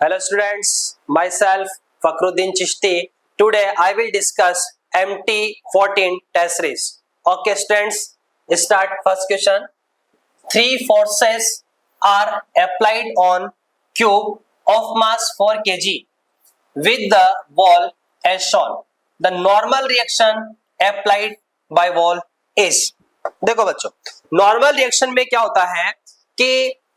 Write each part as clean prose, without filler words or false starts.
Hello students, myself Fakhruddin Chishti. Today I will discuss MT14 test series. Okay students, start first question. Three forces are applied on cube of mass 4 kg with the wall as shown. The normal reaction applied by wall is. देखो बच्चों, normal reaction में क्या होता है कि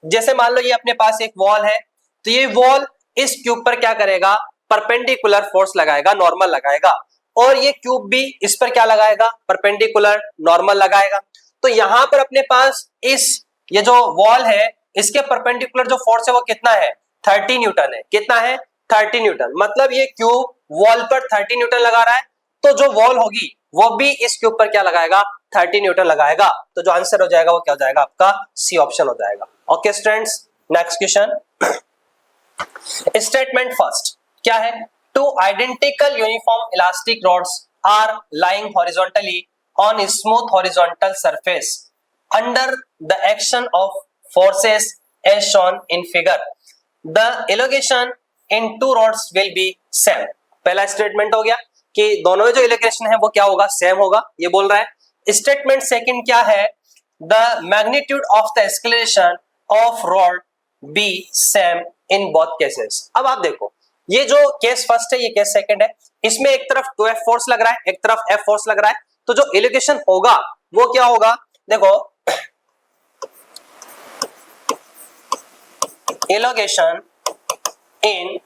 जैसे मान लो ये अपने पास एक वॉल है, तो ये वॉल इस क्यूब पर क्या करेगा, परपेंडिकुलर फोर्स लगाएगा, नॉर्मल लगाएगा, और ये क्यूब भी इस पर क्या लगाएगा, परपेंडिकुलर नॉर्मल लगाएगा। तो यहां पर अपने पास ये जो वॉल है इसके परपेंडिकुलर जो फोर्स है वो कितना है, 30 न्यूटन है। कितना है, 30 न्यूटन। मतलब ये क्यूब वॉल पर 30 न्यूटन लगा रहा है, तो जो वॉल होगी वो भी इस क्यूब पर क्या लगाएगा, 30 न्यूटन लगाएगा। तो जो आंसर हो जाएगा वो क्या हो जाएगा, आपका सी ऑप्शन हो जाएगा। Okay students, next question. Statement first क्या है, two identical uniform elastic rods are lying horizontally on smooth horizontal surface under the action of forces as shown in figure, the elongation in two rods will be same. पहला statement हो गया कि दोनों जो allocation है वो क्या होगा, सेम होगा, ये बोल रहा है। स्टेटमेंट सेकंड क्या है, the magnitude of the acceleration of rod B same in both cases. अब आप देखो, ये जो केस फर्स्ट है, ये केस सेकंड है, इसमें एक तरफ 2F फोर्स लग रहा है, एक तरफ F फोर्स लग रहा है, तो जो एलोगेशन होगा वो क्या होगा, देखो allocation in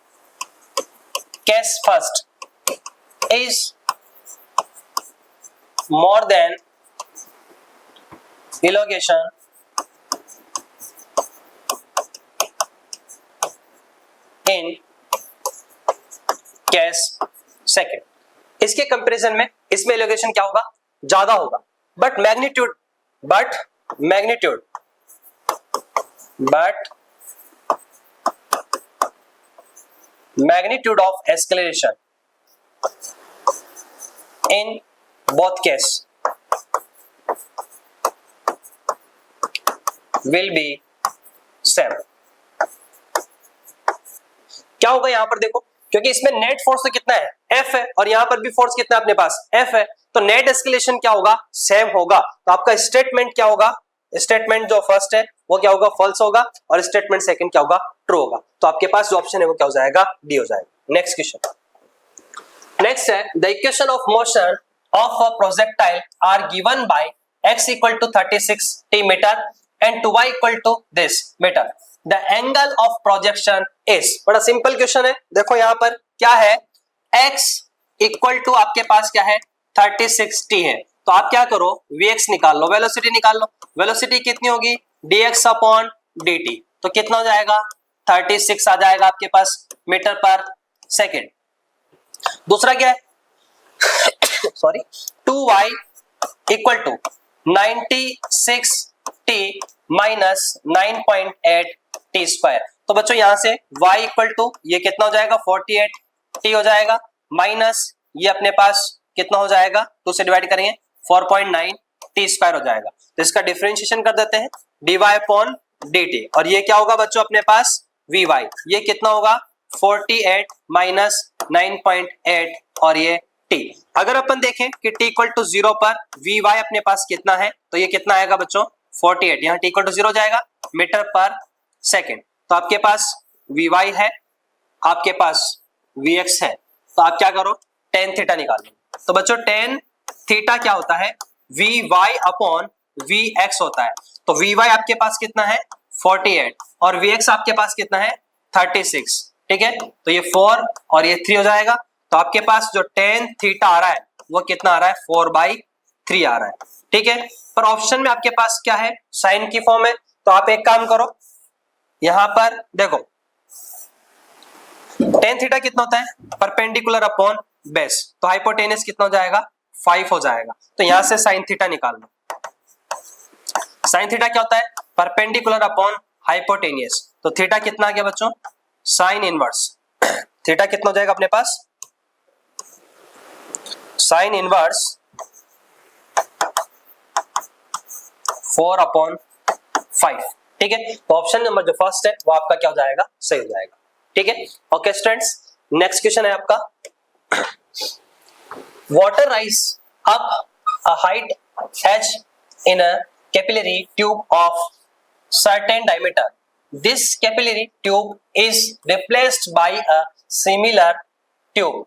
case first is more than elongation in case second। इसके कंपैरिजन में इसमें elongation क्या होगा, ज्यादा होगा, but magnitude of acceleration in both case will be same। क्या होगा यहां पर देखो, क्योंकि इसमें नेट फोर्स तो कितना है, F है, और यहां पर भी फोर्स कितना है अपने पास, F है, तो नेट एस्केलेशन क्या होगा, सेम होगा। तो आपका स्टेटमेंट क्या होगा, स्टेटमेंट जो फर्स्ट है वो क्या होगा, फॉल्स होगा, और स्टेटमेंट सेकंड क्या होगा, ट्रू होगा। तो आपके पास जो ऑप्शन है वो क्या हो जाएगा, डी हो जाएगा। नेक्स्ट क्वेश्चन, नेक्स्ट है, the equation of motion of a projectile are given by x equal to 36t metre and 2y equal to this metre, the angle of projection is. बड़ा simple question है, देखो यहां पर क्या है, x equal to आपके पास क्या है, 36t है, तो आप क्या करो, vx निकाल लो, वेलोसिटी निकाल लो। वेलोसिटी कितनी होगी, dx अपॉन dt, तो कितना हो जाएगा, 36 आ जाएगा आपके पास मीटर पर सेकेंड। दूसरा क्या है sorry, 2y equal to 96t minus 9.8 T square. तो बच्चों यहां से y इक्वल टू ये कितना हो जाएगा, 48t हो जाएगा, माइनस ये अपने पास कितना हो जाएगा, 2 से डिवाइड करेंगे 4.9 टी स्क्वायर हो जाएगा। तो इसका डिफरेंशिएशन कर देते हैं, dy अपॉन dt, और ये क्या होगा बच्चों अपने पास vy, ये कितना होगा 48 माइनस 9.8 और ये t। अगर अपन देखें कि t इक्वल टू 0 पर vy अपने पास कितना है, तो ये कितना आएगा बच्चों 48, यहाँ t इक्वल टू 0 हो जाएगा मीटर पर सेकेंड। तो आपके पास vy है, आपके पास vx है, तो आप क्या करो, tan थीटा निकाल लो। तो बच्चों tan थीटा क्या होता है, vy अपॉन vx होता है। तो vy आपके पास कितना है 48 और vx आपके पास कितना है 36, ठीक है, तो ये 4 और ये 3 हो जाएगा। तो आपके पास जो tan थीटा आ रहा है वो कितना आ रहा है, 4/3 आ रहा है, ठीक है। पर ऑप्शन में आपके पास क्या है, साइन की फॉर्म है, तो आप एक काम करो, यहां पर देखो tan थीटा कितना होता है, परपेंडिकुलर अपॉन बेस, तो हाइपोटेनस कितना हो जाएगा, 5 हो जाएगा। तो यहां से साइन थीटा निकाल लो। साइन थीटा क्या होता है, परपेंडिकुलर अपॉन हाइपोटेनियस, तो थीटा कितना आ गया बच्चों, साइन इनवर्स। थीटा कितना हो जाएगा अपने पास, साइन इनवर्स 4/5, ठीक है। तो ऑप्शन नंबर जो फर्स्ट है वो आपका क्या हो जाएगा, सही हो जाएगा। ठीक है। ओके स्टूडेंट्स, नेक्स्ट क्वेश्चन है आपका, water rise up a height h in a capillary tube of certain diameter. This capillary tube is replaced by a similar tube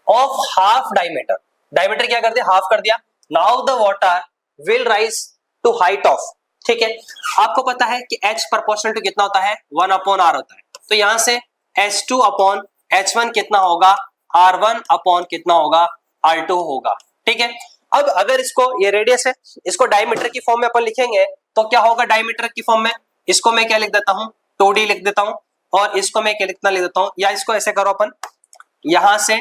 of half diameter. Diameter क्या कर दिया, हाफ कर दिया. Now the water will rise to height of, ठीक है. आपको पता है कि h प्रोपोर्शनल टू कितना होता है, 1/r होता है. तो यहां से h2 अपॉन h1 कितना होगा, r1 अपॉन कितना होगा, r2 होगा. ठीक है. अब अगर इसको, ये रेडियस है, इसको डायमीटर की फॉर्म में अपन लिखेंगे तो क्या होगा डायमीटर की फॉर्म में, इसको मैं क्या लिख देता हूं, 2d लिख देता हूं, और इसको मैं क्या लिखना लिख देता हूं, या इसको ऐसे करो अपन, यहां से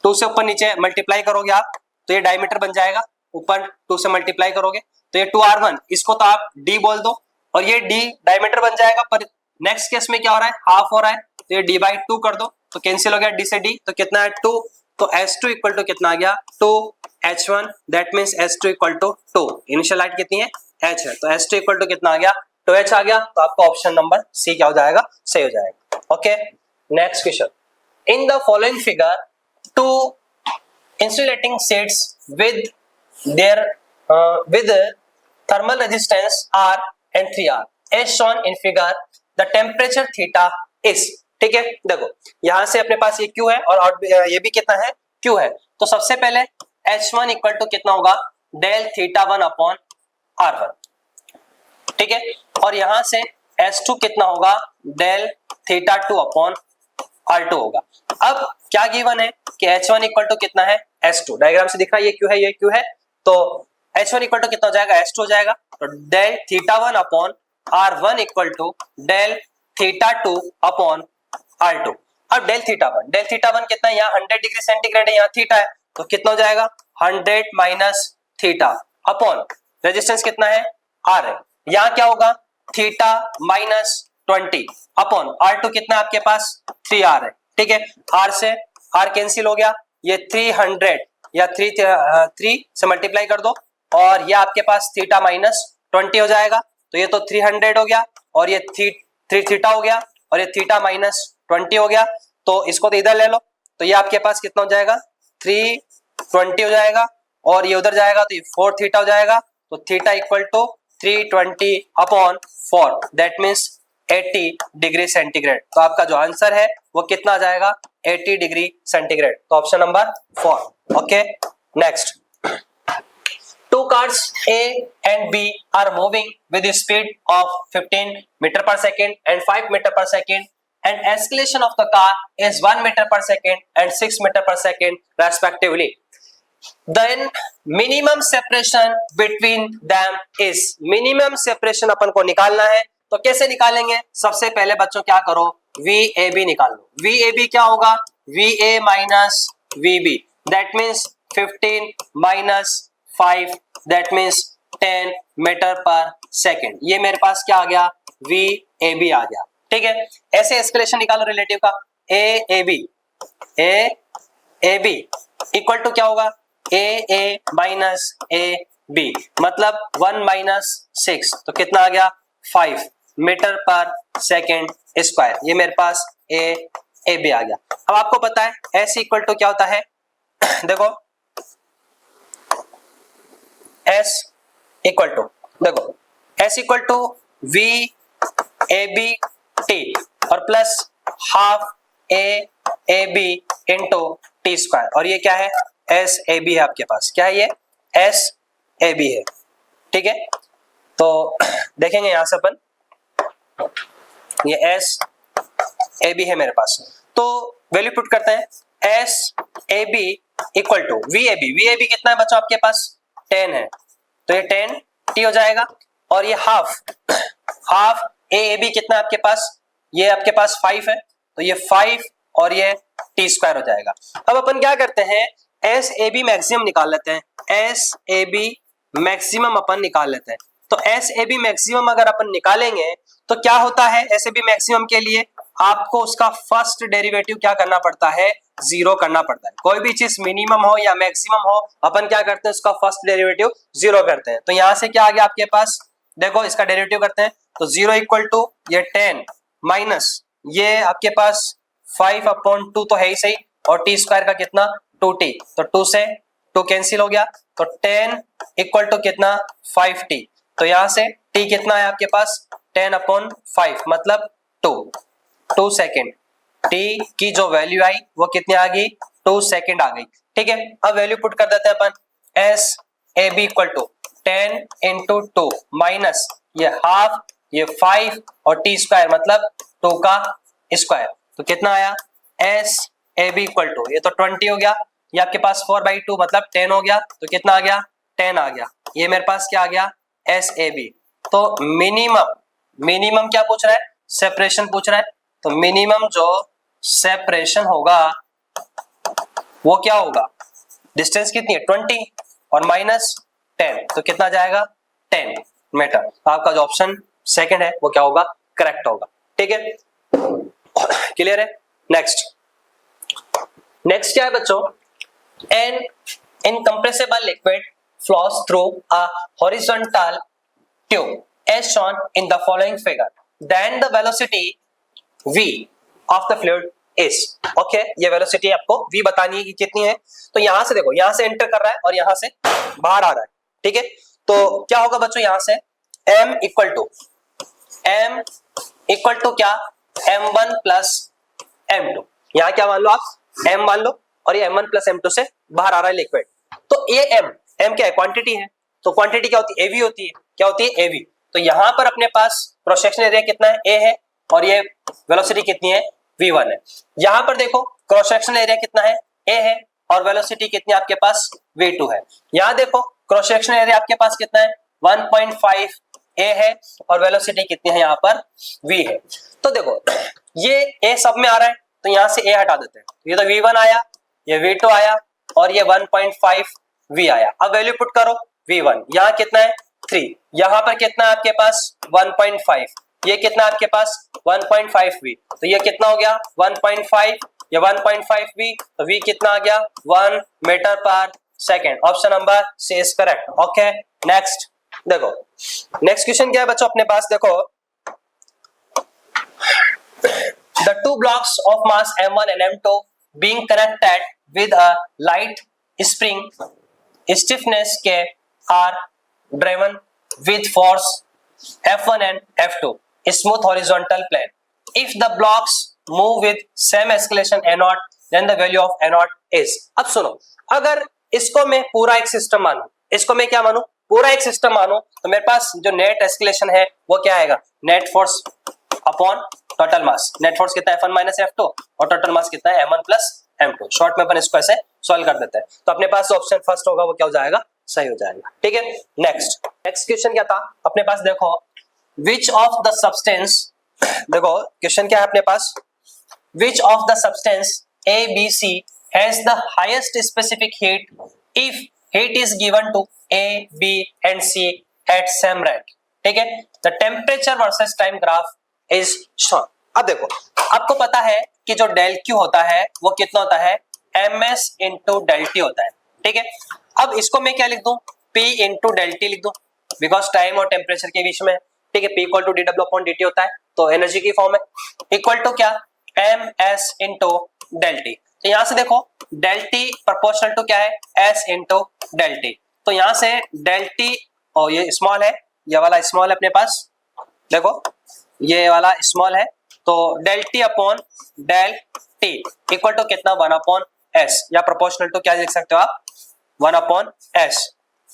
2 से ऊपर नीचे मल्टीप्लाई करोगे आप तो ये डायमीटर बन जाएगा, ऊपर 2 से मल्टीप्लाई करोगे तो ये 2r1, इसको तो आप d बोल दो और ये d डायमीटर बन जाएगा. पर नेक्स्ट केस में क्या हो रहा है, हाफ हो रहा है, तो ये d/2 कर दो तो कैंसिल हो गया, d से d तो कितना है 2, तो h2 इक्वल टू कितना आ गया 2h1, that means h2 equal to 2. Initial height कितनी है, h है, तो h2 इक्वल टू कितना आ गया 2h आ गया. तो आपका ऑप्शन नंबर सी क्या हो जाएगा, सही हो जाएगा. Okay, next question, in the following figure two insulating sheets with their with thermal resistance R and 3R as shown in figure. The temperature theta is, ठीक है. देखो यहां से अपने पास ये Q है और ये भी कितना है, Q है. तो सबसे पहले H1 इक्वल टू कितना होगा, डेल थीटा 1 अपॉन R1, ठीक है. और यहां से H2 कितना होगा, डेल थीटा 2 अपॉन R2 होगा. अब क्या गिवन है कि H1 इक्वल टू कितना है, H2. डायग्राम से दिख रहा है ये Q है, ये Q है, तो H1 इक्वल टू कितना हो जाएगा, H2 हो जाएगा. तो del theta 1 upon R1 equal to del theta 2 upon R2. अब डेल थीटा 1 कितना है, यहाँ 100 डिग्री सेंटीग्रेड है, यहाँ थीटा है, तो कितना हो जाएगा 100 माइनस थीटा अपॉन रेजिस्टेंस कितना है, R है. यहाँ क्या होगा, थीटा माइनस 20 अपॉन R2 कितना आपके पास 3R है, ठीक है. R से R कैंसिल हो गया, ये 300 या 3 से मल्टीप्लाई कर दो और ये आपके पास थीटा माइनस 20 हो जाएगा. तो ये तो 300 हो गया और ये 3 थीटा हो गया और ये थीटा माइनस 20 हो गया. तो इसको तो इधर ले लो, तो ये आपके पास कितना हो जाएगा 320 हो जाएगा और ये उधर जाएगा तो ये 4 थीटा हो जाएगा. तो theta equal to 320 upon 4, that means 80 degree centigrade. तो आपका जो आंसर है वो कितना आ जाएगा, 80 डिग्री सेंटीग्रेड. तो option number 4. Okay, next, 2 cars A and B are moving with the speed of 15 meter per second and 5 meter per second, and acceleration of the car is 1 meter per second and 6 meter per second respectively. Then minimum separation between them is, minimum separation अपन को निकालना है. तो कैसे निकालेंगे, सबसे पहले बच्चों क्या करो, VAB निकाल लो. VAB क्या होगा, VA minus VB, that means 15 minus 5, that means 10 metre per second. ये मेरे पास क्या आ गया, VAB आ गया, ठीक है. ऐसे एस्केलेशन निकालो रिलेटिव का, AAB इक्वल टू क्या होगा, AA माइनस AB, मतलब 1 माइनस 6, तो कितना आ गया 5 मीटर पर सेकेंड स्क्वायर. ये मेरे पास AB आ गया. अब आपको पता है S इक्वल टू क्या होता है, देखो S इक्वल टू, देखो S इक्वल टू VABT और plus half AAB into T square. और ये क्या है, SAB है आपके पास, क्या है ये SAB है, ठीक है. तो देखेंगे यहां से अपन, ये SAB है मेरे पास, तो वैल्यू पुट करते हैं. SAB इक्वल टू VAB कितना है बच्चों आपके पास, 10 है, तो ये 10 T हो जाएगा. और ये हाफ AAB कितना है आपके पास, ये आपके पास 5 है, तो ये 5 और ये T स्क्वायर हो जाएगा. अब अपन क्या करते हैं, SAB मैक्सिमम निकाल लेते हैं. SAB मैक्सिमम अपन निकाल लेते हैं. तो SAB मैक्सिमम अगर अपन निकालेंगे तो क्या होता है, SAB मैक्सिमम के लिए आपको उसका फर्स्ट डेरिवेटिव क्या करना पड़ता है, 0 करना पड़ता है. कोई भी चीज मिनिमम हो या मैक्सिमम हो, अपन क्या करते हैं, उसका फर्स्ट डेरिवेटिव 0 करते हैं. तो यहां से क्या आ गया आपके पास, देखो इसका डेरिवेटिव करते हैं, तो 0 इक्वल टू ये 10 माइनस ये आपके पास 5/2 तो है ही सही, और टी स्क्वायर का कितना 2t, तो 2 से 2 कैंसिल हो गया, तो 10 इक्वल टू कितना 5t। तो यहां से t कितना है आपके पास 10/5 मतलब 2 सेकेंड। t की जो वैल्यू आई वो कितनी आ गई 2 सेकेंड आ गई। ठीक है, अब वैल्यू पुट कर देते हैं अपन, S A B equal to 10 into 2 minus ये हाफ, ये 5 और टी स्क्वायर मतलब 2 का स्क्वायर, तो कितना आया S A B equal to, ये तो 20 हो गया, ये आपके पास 4/2 मतलब 10 हो गया, तो कितना आ गया 10 आ गया। ये मेरे पास क्या आ गया एस ए बी। तो मिनिमम क्या पूछ रहा है सेपरेशन पूछ रहा है, तो मिनिमम जो सेपरेशन होगा वो क्या होगा, डिस्टेंस कितनी है 20 और माइनस 10, तो कितना जाएगा 10 मीटर। आपका जो ऑप्शन सेकंड है वो क्या होगा करेक्ट होगा। ठीक है, क्लियर है। नेक्स्ट क्या है बच्चों, an incompressible liquid flows through a horizontal tube as shown in the following figure, then the velocity v of the fluid is, okay ये वेलोसिटी आपको v बतानी है कि कितनी है। तो यहां से देखो, यहां से एंटर कर रहा है और यहां से बाहर आ रहा है। ठीक है, तो क्या होगा बच्चों, यहां से m इक्वल टू क्या m1 प्लस m2, यहां क्या मान लो आप m मान लो, और ये m1 प्लस m2 से बाहर आ रहा है लिक्विड। तो ये m क्या है क्वांटिटी है, तो क्वांटिटी क्या होती है एवी होती है, क्या होती है एवी। तो यहां पर अपने पास क्रॉस सेक्शन एरिया कितना है a है, और ये वेलोसिटी कितनी है v1 है। यहां पर देखो क्रॉस सेक्शन एरिया कितना है a है, और वेलोसिटी कितनी आपके पास v2 है। यहां देखो क्रॉस सेक्शन एरिया आपके पास कितना है 1.5 a है, और वेलोसिटी कितनी है यहाँ पर v है। तो देखो ये a सब में आ रहा है, तो यहां से a हटा देते हैं, ये तो v1 आया, ये v2 आया, और ये 1.5 v आया। अब वैल्यू पुट करो v1 यहाँ कितना है 3, यहाँ पर कितना है आपके पास 1.5, ये कितना आपके पास 1.5 v, तो ये कितना हो गया 1.5, ये 1.5 v, तो v कितना आ गया 1 metre per second. Option number C is correct. Okay next देखो, नेक्स्ट क्वेश्चन क्या है बच्चों अपने पास, देखो the two blocks of mass m1 and m2 being connected with a light spring stiffness k are driven with force F1 and F2 smooth horizontal plane. If the blocks move with same acceleration a0, then the value of a0 is। अब सुनो, अगर इसको मैं पूरा एक system मानूं, इसको मैं क्या मानूं पूरा एक सिस्टम मानूं, तो मेरे पास जो नेट एस्केलेशन है वो क्या आएगा net force upon total mass. Net force कितना है F1 माइनस F2, और टोटल मास कितना है m1 प्लस m2। शॉर्ट में अपन इसको ऐसे सॉल्व कर देते हैं, तो अपने पास ऑप्शन फर्स्ट होगा वो क्या हो जाएगा सही हो जाएगा। ठीक है, नेक्स्ट क्वेश्चन क्या था अपने पास, देखो विच ऑफ द सब्सटेंस, देखो क्वेश्चन क्या है अपने पास, which of the substance A B C has the highest specific heat if heat is given to A B and C at same rate। ठीक है, the temperature versus time graph is shown। अब देखो आपको पता है कि जो del Q होता है वो कितना होता है ms इंटू डेल टी होता है। ठीक है, अब इसको मैं क्या लिख दूं P इंटू डेल टी लिख दूं, बिकॉज टाइम और टेम्परेचर के बीच में। ठीक है, P equal to dw upon dt होता है, तो एनर्जी की फॉर्म है, इक्वल टू क्या ms इंटू डेल टी। तो यहां से देखो डेल टी प्रोपोर्शनल टू क्या है s इंटू डेल टी, तो यहां से डेल टी, और ये स्मॉल है, ये वाला स्मॉल है अपने पास, देखो ये वाला स्मॉल है, तो del T upon del T equal to कितना 1 अपॉन s, या प्रोपोर्शनल टू क्या लिख सकते हो आप 1 अपॉन s।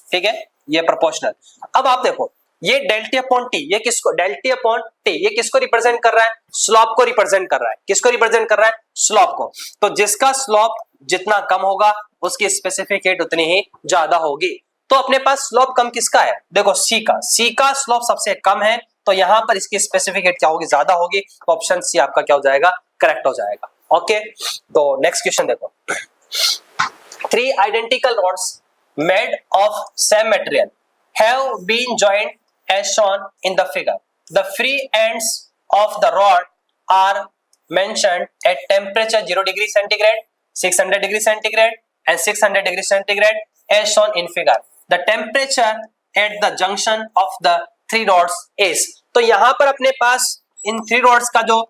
ठीक है, ये प्रोपोर्शनल। अब आप देखो ये डेल टी अपॉन टी, ये किसको डेल टी अपॉन टी, ये किसको रिप्रेजेंट कर रहा है स्लोप को रिप्रेजेंट कर रहा है। किसको रिप्रेजेंट कर रहा है स्लोप को, तो जिसका स्लोप जितना कम होगा उसकी स्पेसिफिक हीट उतनी ही ज्यादा होगी। तो अपने पास स्लोप कम किसका है, देखो सी का स्लोप सबसे कम है, तो यहां पर इसकी स्पेसिफिक हीट क्या होगी ज्यादा होगी, तो ऑप्शन सी आपका क्या हो जाएगा करेक्ट हो जाएगा। ओके, तो नेक्स्ट क्वेश्चन देखो, 3 identical rods made of same material have been joined as shown in the figure. The free ends of the rod are mentioned at temperature 0 degree centigrade, 600 degree centigrade and 600 degree centigrade as shown in figure. The temperature at the junction of the 3 rods is। तो यहां पर अपने पास इन 3 rods का जो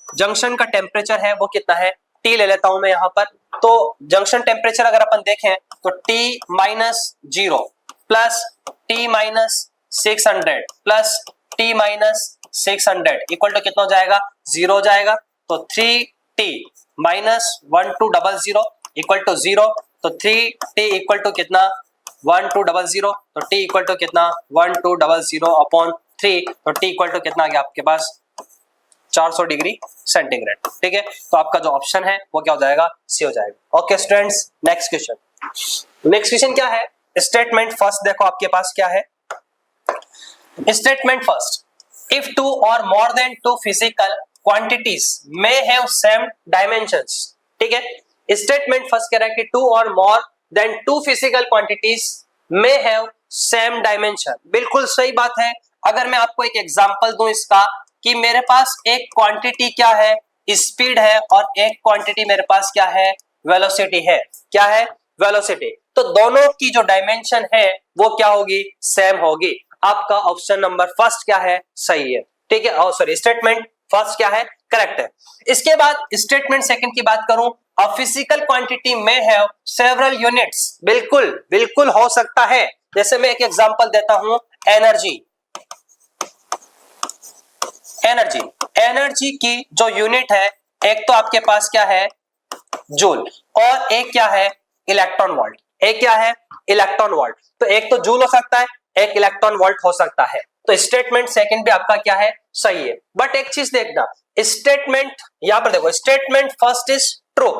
junction का temperature है वो कितना है, T ले लेता हूं मैं यहां पर। तो जंक्शन टेम्परेचर अगर अपन देखें तो T minus 0 plus T minus 600 plus T minus 600 equal to कितना हो जाएगा, 0 हो जाएगा। तो 3T माइनस 1200 इक्वल टू 0। तो 3T इक्वल टू कितना, 1200। तो T इक्वल टू कितना, 1200 अपॉन 3। तो T इक्वल टू कितना आ गया आपके पास, 400 डिग्री सेंटीग्रेड। ठीक है, तो आपका जो ऑप्शन है वो क्या हो जाएगा, सी हो जाएगा। Okay students, next question. Next question क्या है, स्टेटमेंट फर्स्ट देखो आपके पास क्या है। Statement first, if two or more than two physical quantities may have same dimensions. ठीक है, स्टेटमेंट फर्स्ट कह रहा है कि two or more than two physical quantities may have same dimension. बिल्कुल सही बात है। अगर मैं आपको एक एग्जांपल दूं इसका, कि मेरे पास एक क्वांटिटी क्या है, स्पीड है, और एक क्वांटिटी मेरे पास क्या है, वेलोसिटी है। क्या है, वेलोसिटी। तो दोनों की जो डायमेंशन है वो क्या होगी, सेम होगी। आपका ऑप्शन नंबर फर्स्ट क्या है, सही है। ठीक है, और सॉरी स्टेटमेंट फर्स्ट क्या है, करेक्ट है। इसके बाद स्टेटमेंट सेकंड की बात करूं, अ फिजिकल क्वांटिटी में हैव सेवरल यूनिट्स। बिल्कुल बिल्कुल हो सकता है। जैसे मैं एक एग्जांपल देता हूं, एनर्जी। एनर्जी, एनर्जी की जो यूनिट है, एक तो आपके पास क्या है, जूल, और एक क्या है, इलेक्ट्रॉन वोल्ट। एक क्या है, इलेक्ट्रॉन वोल्ट। तो एक तो जूल हो सकता है, एक इलेक्ट्रॉन वोल्ट हो सकता है। तो स्टेटमेंट सेकंड भी आपका क्या है, सही है। बट एक चीज देखना, स्टेटमेंट यहां पर देखो, statement first is true,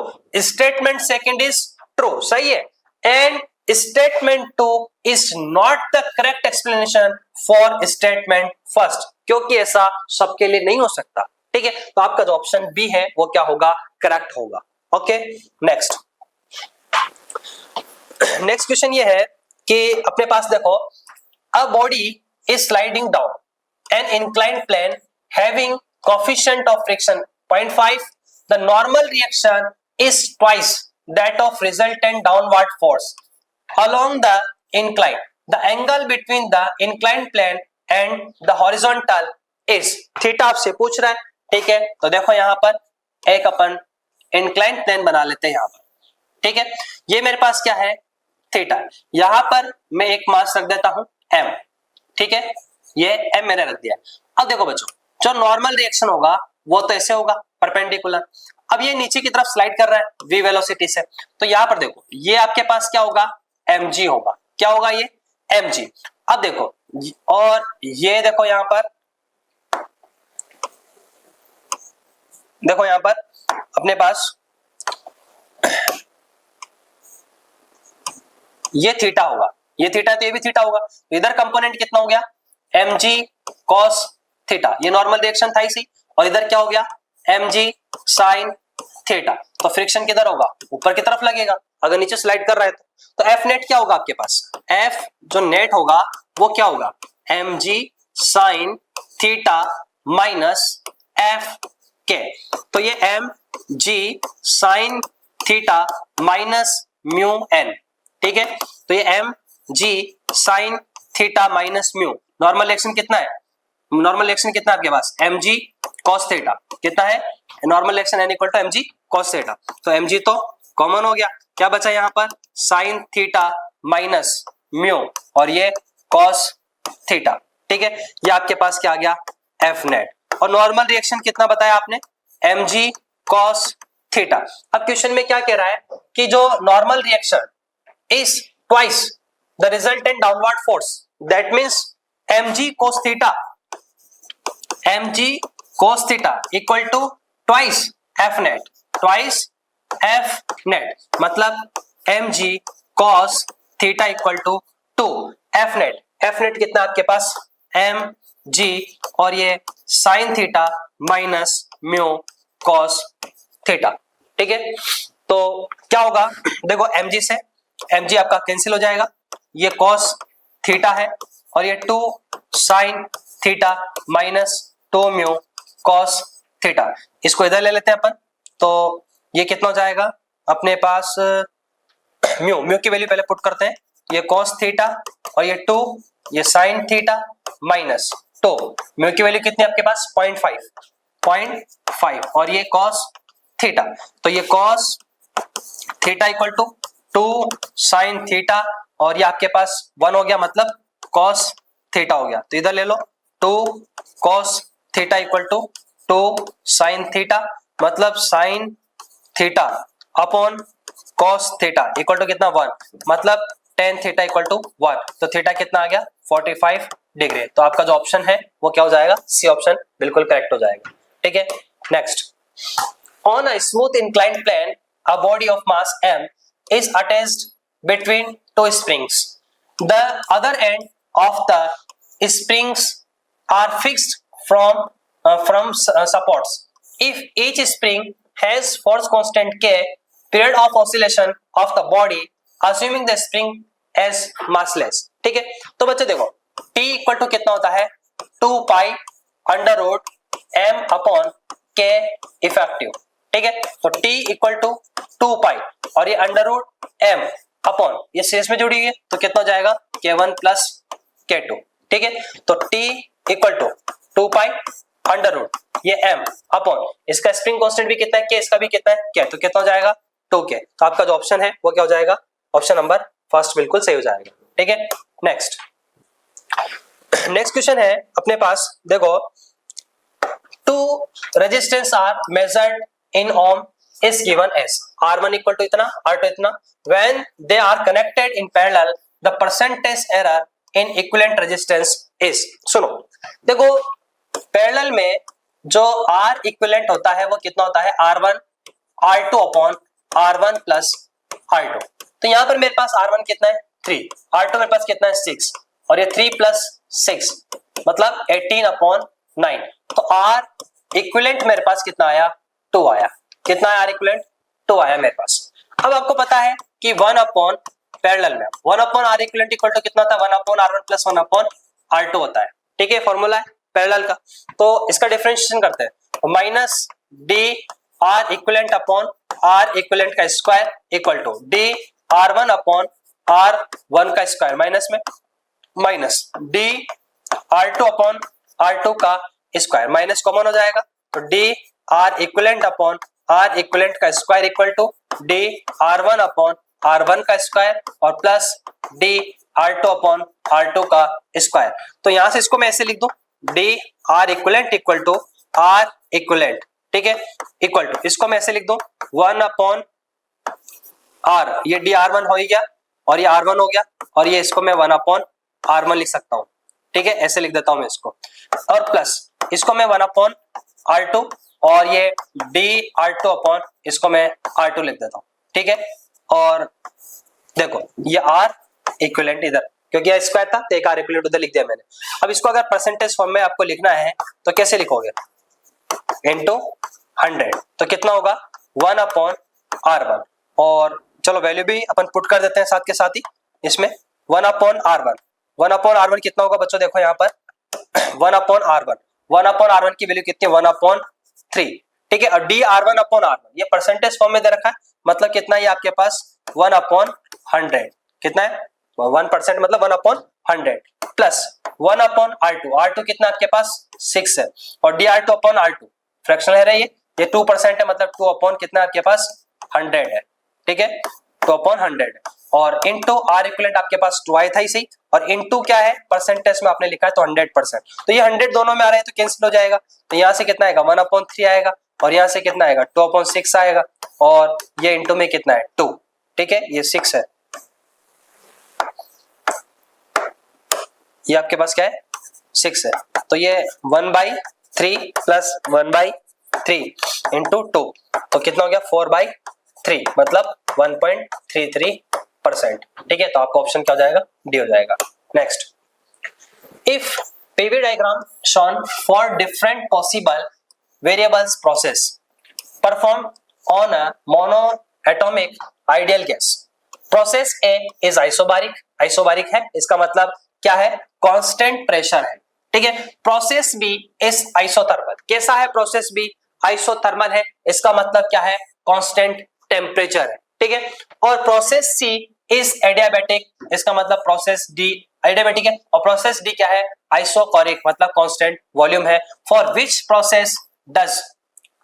statement second is true, सही है। And statement two is not the correct explanation for statement first, क्योंकि ऐसा सबके लिए नहीं हो सकता। ठीक है, तो आपका जो ऑप्शन बी है वो क्या होगा, करेक्ट होगा। Okay, next. नेक्स्ट क्वेश्चन ये है कि अपने पास देखो, a body is sliding down an inclined plane having coefficient of friction 0.5, the normal reaction is twice that of resultant downward force along the incline. The angle between the inclined plane and the horizontal is theta आपसे पूछ रहा है। ठीक है, तो देखो यहां पर एक अपन इंक्लाइंड प्लेन बना लेते हैं यहां पर। ठीक है, ये मेरे पास क्या है, थीटा। यहां पर मैं एक मास रख देता हूं m। ठीक है, ये m मैंने रख दिया। अब देखो बच्चों, जो नॉर्मल रिएक्शन होगा वो तो ऐसे होगा, परपेंडिकुलर। अब ये नीचे की तरफ स्लाइड कर रहा है v वेलोसिटी से, तो यहां पर देखो ये आपके पास क्या होगा, mg होगा। क्या होगा, ये mg। अब देखो, और ये देखो यहां पर, देखो यहां पर अपने पास ये थीटा होगा, ये थीटा तो ये भी थीटा होगा। तो इधर कंपोनेंट कितना हो गया, mg cos थीटा, ये नॉर्मल रिएक्शन था इसी। और इधर क्या हो गया, mg sin थीटा। तो फ्रिक्शन किधर होगा, ऊपर की तरफ लगेगा, अगर नीचे स्लाइड कर रहा है तो एफ नेट क्या होगा आपके पास, एफ जो नेट होगा वो क्या होगा, mg sin theta minus F K. तो ये mg sin theta minus mu N. ठीक है, तो ये mg sin theta minus mu, normal reaction कितना है, नॉर्मल रिएक्शन कितना है आपके पास, mg cos थीटा कितना है, normal reaction n equal to mg cos theta. तो mg तो कॉमन हो गया, क्या बचा यहाँ पर, sin थीटा माइनस म्यू, और ये cos थीटा। ठीक है, ये आपके पास क्या आ गया, f नेट। और नॉर्मल रिएक्शन कितना बताया आपने, mg cos थीटा। अब क्वेश्चन में क्या कह रहा है कि जो normal reaction is twice the resultant downward force, that means mg cos theta, mg cos theta equal to twice f net, twice f net, मतलब mg cos theta equal to 2 f net. f net कितना आपके पास, mg, और ये sin theta minus mu cos theta. ठीक है, तो क्या होगा, देखो mg से mg आपका कैंसिल हो जाएगा, ये cos थीटा है, और ये 2 sin theta minus 2 mu cos theta. इसको इधर ले लेते हैं अपन, तो ये कितना हो जाएगा अपने पास, म्यू, म्यू की वैल्यू पहले पुट करते हैं, ये cos थीटा और ये 2, ये sin थीटा माइनस 2, म्यू की वैल्यू कितनी आपके पास 0.5, 0.5 और ये cos थीटा, तो ये cos theta equal to 2 sin theta और ये आपके पास 1 हो गया, मतलब cos थीटा हो गया। तो इधर ले लो 2 cos theta equal to 2 sin theta, मतलब sin theta upon cos theta equal to कितना 1, मतलब tan थीटा इक्वल टू 1। तो थीटा कितना आ गया 45 डिग्री। तो आपका जो ऑप्शन है वो क्या हो जाएगा, सी ऑप्शन बिल्कुल करेक्ट हो जाएगा। ठीक है, next, on a smooth inclined plane a body of mass m is attached between two springs. The other end of the springs are fixed from supports. If each spring has force constant k, period of oscillation of the body, assuming the spring as massless. ठीक है, तो बच्चे देखो t equal to कितना होता है 2 pi under root m upon k effective. ठीक है, तो t इक्वल टू 2 पाई और ये अंडर रूट m अपॉन ये सीरीज में जुड़ी है तो कितना हो जाएगा k1 प्लस k2। ठीक है, तो t equal to 2 pi under root ये m अपॉन इसका स्प्रिंग कांस्टेंट भी कितना है k, इसका भी कितना है k, तो कितना हो जाएगा 2k। तो आपका जो ऑप्शन है वो क्या हो जाएगा, ऑप्शन नंबर फर्स्ट बिल्कुल सही हो जाएगा। ठीक है, नेक्स्ट क्वेश्चन है अपने पास, देखो two resistance are measured in ohm is given as R1 equal to इतना, R2 इतना, when they are connected in parallel the percentage error in equivalent resistance is। सुनो देखो पैरेलल में जो R equivalent होता है वो कितना होता है R1 R2 upon R1 plus R2। तो यहां पर मेरे पास R1 कितना है 3, R2 मेरे पास कितना है 6 और ये 3 प्लस 6 मतलब 18 अपॉन 9। तो R इक्विवेलेंट मेरे पास कितना आया 2 आया, कितना है R इक्विवेलेंट 2 आया मेरे पास। अब आपको पता है कि 1 अपॉन पैरेलल में 1 upon R equivalent equal to कितना होता है 1 upon R1 plus 1 upon R2 होता है। ठीक है, फॉर्मूला है पैरेलल का, तो इसका डिफरेंशिएशन करते हैं, minus D R equivalent upon R equivalent का square equal to D R1 upon R1 का स्क्वायर माइनस में minus D R2 upon R2 का स्क्वायर, माइनस कॉमन हो जाएगा तो D R equivalent upon R equivalent का square equal to D R1 upon R1 का square और plus D R2 upon R2 का स्क्वायर। तो यहां से इसको मैं ऐसे लिख दूं D R equivalent equal to R equivalent. ठीक है, इक्वल टू इसको मैं ऐसे लिख दूं 1 अपॉन R, ये डी R1 हो ही गया और ये R1 हो गया और ये इसको मैं 1 अपॉन R1 लिख सकता हूं। ठीक है, ऐसे लिख देता हूं मैं इसको और प्लस इसको मैं 1 अपॉन R2 और ये डी R2 अपॉन इसको मैं R2 लिख देता हूं। ठीक है, और देखो ये R इक्विवेलेंट इधर क्योंकि ये स्क्वायर था तो एक R इक्विवेलेंट उधर लिख दिया मैंने। अब इसको अगर परसेंटेज फॉर्म में आपको लिखना है तो कैसे लिखोगे, इनटू 100, तो कितना होगा 1 अपॉन R1 और चलो वैल्यू भी अपन पुट कर देते हैं साथ के साथ ही इसमें 1 अपॉन R1 कितना होगा बच्चों, देखो यहाँ पर 1 अपॉन R1 की वैल्यू कितनी है 1 अपॉन 3। ठीक है, और डी R1 अपॉन R1 ये परसेंटेज फॉर्म में दे रखा है, मतलब कितना है आपके पास 1 अपॉन 100, कितना है 1% मतलब 1 अपॉन 100 प्लस 1 अपॉन R2 कितना आपके पास 6 है और D R2 upon R2 fractional है ये 2% है मतलब 2 अपॉन कितना आपके पास 100 है। ठीक है, 2 अपॉन 100 और इनटू R इक्विवेलेंट आपके पास 2 आया था इसी और इनटू क्या है परसेंटेज में आपने लिखा है तो 100%, तो ये 100 दोनों में आ रहा है तो कैंसिल हो जाएगा, तो यहाँ से कितना आएगा 1 अपॉन 3 आएगा और यहाँ से कितना आएगा 2 अपॉन 6 आएगा और ये इनटू में कितना है 2। ठीक है, ये 6 है, ये आपके पास क्या है 6 है, तो ये 1/3 प्लस 1/3 इंटू 2 तो कितना हो गया 4/3 मतलब 1.33%। ठीक है, तो आपका ऑप्शन क्या हो जाएगा डी हो जाएगा। Next, if PV diagram shown for different possible variables process performed on a monoatomic ideal gas, process A is isobaric है, इसका मतलब क्या है कांस्टेंट प्रेशर है। ठीक है, प्रोसेस बी इज आइसोथर्मल, कैसा है प्रोसेस बी आइसोथर्मल है, इसका मतलब क्या है कांस्टेंट टेम्परेचर है। ठीक है, और प्रोसेस सी इज एडियाबैटिक, इसका मतलब प्रोसेस डी एडियाबैटिक है और प्रोसेस डी क्या है आइसोकोरिक मतलब कांस्टेंट वॉल्यूम है। For which process does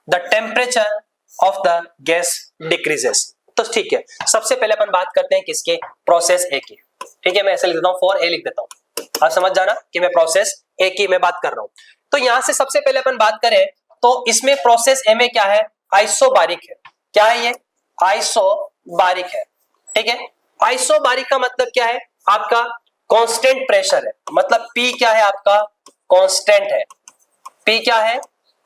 the temperature of the gas decreases. तो ठीक है, सबसे पहले अपन बात करते हैं किसके, प्रोसेस ए की। ठीक है, मैं ऐसे लिख देता हूँ, फॉर ए लिख देता हूँ, आप समझ जाना कि मैं प्रोसेस ए की मैं बात कर रहा हूँ। तो यहां से सबसे पहले अपन बात करें तो इसमें प्रोसेस ए में क्या है, आइसोबारिक है। क्या है ये, आइसोबारिक है। ठीक है, आइसोबारिक का मतलब क्या है, आपका कांस्टेंट प्रेशर है, मतलब P क्या है आपका, कांस्टेंट है। P क्या है,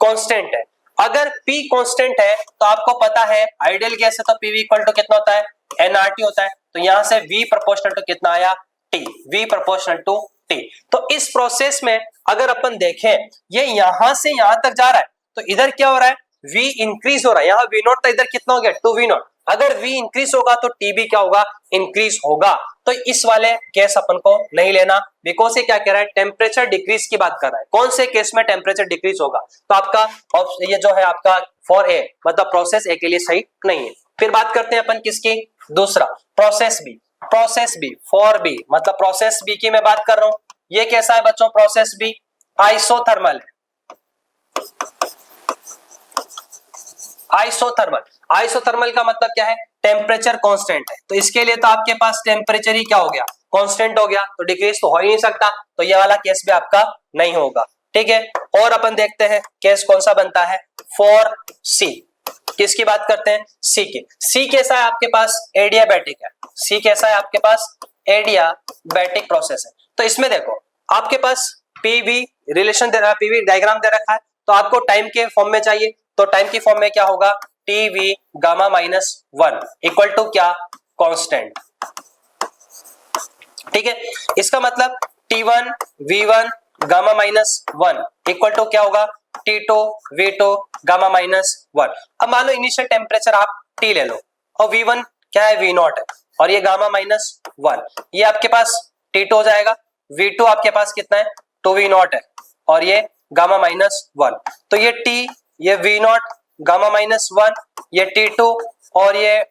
कांस्टेंट है। अगर P कांस्टेंट है तो आपको पता है आइडियल गैस है तो PV इक्वल टू कितना होता है, nRT होता है। तो यहां से V प्रोपोर्शनल टू कितना आया, T, V proportional to T। तो इस प्रोसेस में अगर अपन देखें ये यहां से यहां तक जा रहा है तो इधर क्या हो रहा है, V इंक्रीज हो रहा है। यहाँ V नॉट था, इधर कितना हो गया, 2V नॉट। अगर V इंक्रीज होगा तो T भी क्या होगा, इंक्रीज होगा। तो इस वाले केस अपन को नहीं लेना, बिकॉज ये क्या कह रहा है, टेम्परेचर डिक्रीज की बात कर रहा है। कौन से केस में टेम्परेचर डिक्रीज होगा, तो आपका ये जो है आपका फॉर ए मतलब प्रोसेस ए के लिए सही नहीं है। फिर बात करते हैं अपन किसकी, दूसरा process B. Process B, for B मतलब प्रोसेस बी की मैं बात कर रहा हूं। ये कैसा है बच्चों, प्रोसेस बी आइसोथर्मल है। आइसोथर्मल, आइसोथर्मल का मतलब क्या है, टेम्परेचर कांस्टेंट है। तो इसके लिए तो आपके पास टेम्परेचर ही क्या हो गया, कांस्टेंट हो गया, तो डिक्रीज तो हो ही नहीं सकता। तो ये वाला केस भी आपका नहीं होगा। ठीक है, और अपन देखते हैं केस कौन सा बनता है, फॉर सी। किसकी बात करते हैं, सी की। सी कैसा है आपके पास, एडियाबैटिक है। सी कैसा है आपके पास, एडियाबैटिक प्रोसेस है। तो इसमें देखो आपके पास पीवी रिलेशन दे रहा है, पीवी डायग्राम दे रखा है, तो आपको टाइम के फॉर्म में चाहिए। तो टाइम की फॉर्म में क्या होगा, T V gamma minus 1 equal to क्या, कांस्टेंट। ठीक है, इसका मतलब T1 V1 gamma minus 1 equal to क्या होगा, T2 V2 गामा माइनस 1। अब मान लो इनिशियल टेम्परेचर आप T ले लो और V1 क्या है, V नॉट है, और ये गामा माइनस 1, ये आपके पास T2 हो जाएगा। V2 आपके पास कितना है, 2V नॉट है, और ये गामा माइनस 1। तो ये T, ये V नॉट गामा माइनस 1, ये T2 और ये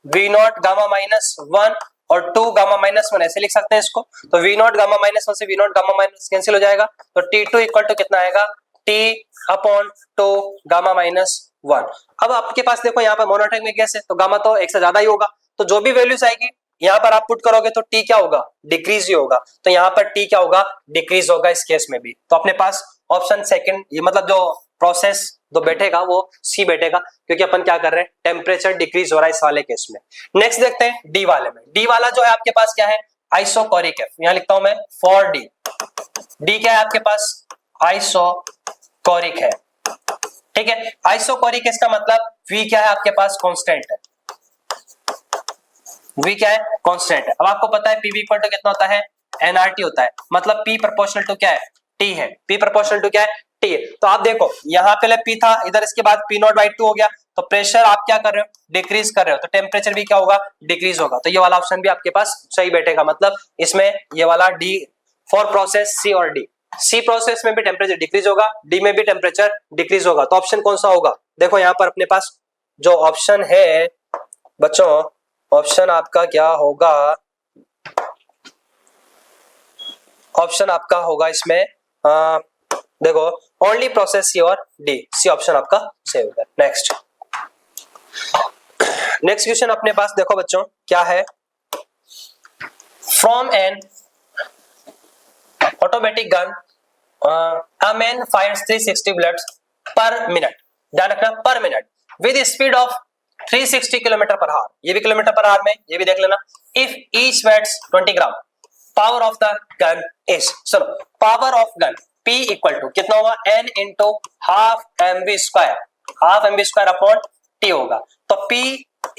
V नॉट गामा माइनस 1 और 2 गामा माइनस 1, ऐसे लिख सकते हैं इसको। तो V नॉट गामा माइनस 1 से V not gamma minus cancel हो जाएगा, तो T2 इक्वल टू कितना आएगा, T अपॉन 2 गामा माइनस 1। अब आपके पास देखो यहाँ पर मोनोटोनिक में गैस है तो गामा तो एक से ज्यादा ही होगा, तो जो भी वैल्यूज आएगी यहाँ पर आप पुट करोगे तो T क्या होगा, डिक्रीज ही होगा। तो यहाँ पर T क्या होगा, डिक्रीज होगा इस केस में भी। तो अपने पास ऑप्शन सेकंड, ये मतलब जो प्रोसेस जो बैठेगा वो सी बैठेगा, क्योंकि अपन क्या कर रहे हैं, टेम्परेचर डिक्रीज हो रहा है इस वाले केस में। नेक्स्ट देखते हैं डी वाले में। डी वाला जो है आपके पास क्या है, आइसोकोरिक है। यहां लिखता हूं मैं फॉर डी। डी क्या है आपके पास, आइसोकोरिक है। ठीक है, आइसोकोरिक इसका मतलब V क्या है आपके पास, कांस्टेंट है। V क्या है, कांस्टेंट है। अब आपको पता है PV इक्वल टू कितना होता है, nRT होता है, मतलब P प्रोपोर्शनल टू क्या है, T है। P प्रोपोर्शनल टू क्या है, T है। तो आप देखो यहाँ पहले P था, इधर इसके बाद P नॉट बाई 2 हो गया, तो प्रेशर आप क्या कर रहे हो, डिक्रीज कर रहे हो, तो टेम्परेचर भी क्या होगा, डिक्रीज होगा। तो ये वाला ऑप्शन भी आपके पास सही बैठेगा, मतलब इसमें ये वाला D फॉर प्रोसेस C और D। C प्रोसेस में भी टेम्परेचर डिक्रीज होगा, D में भी टेम्परेचर डिक्रीज होगा। तो ऑप्शन कौन सा होगा, देखो यहाँ पर अपने पास जो ऑप्शन है बच्चों, ऑप्शन आपका क्या होगा, ऑप्शन आपका होगा इसमें देखो ओनली प्रोसेस सी और डी, सी ऑप्शन आपका सही होगा। नेक्स्ट क्वेश्चन अपने पास देखो बच्चों क्या है, from an automatic gun a man fires 360 bullets per minute, ध्यान रखना per minute, with speed of 360 kilometre per hour, ये भी किलोमीटर पर आवर में, ये भी देख लेना। If each weights 20 gram, power of the gun is, चलो power of gun P equal to कितना होगा, N into half mv square, half mv square upon T होगा। तो P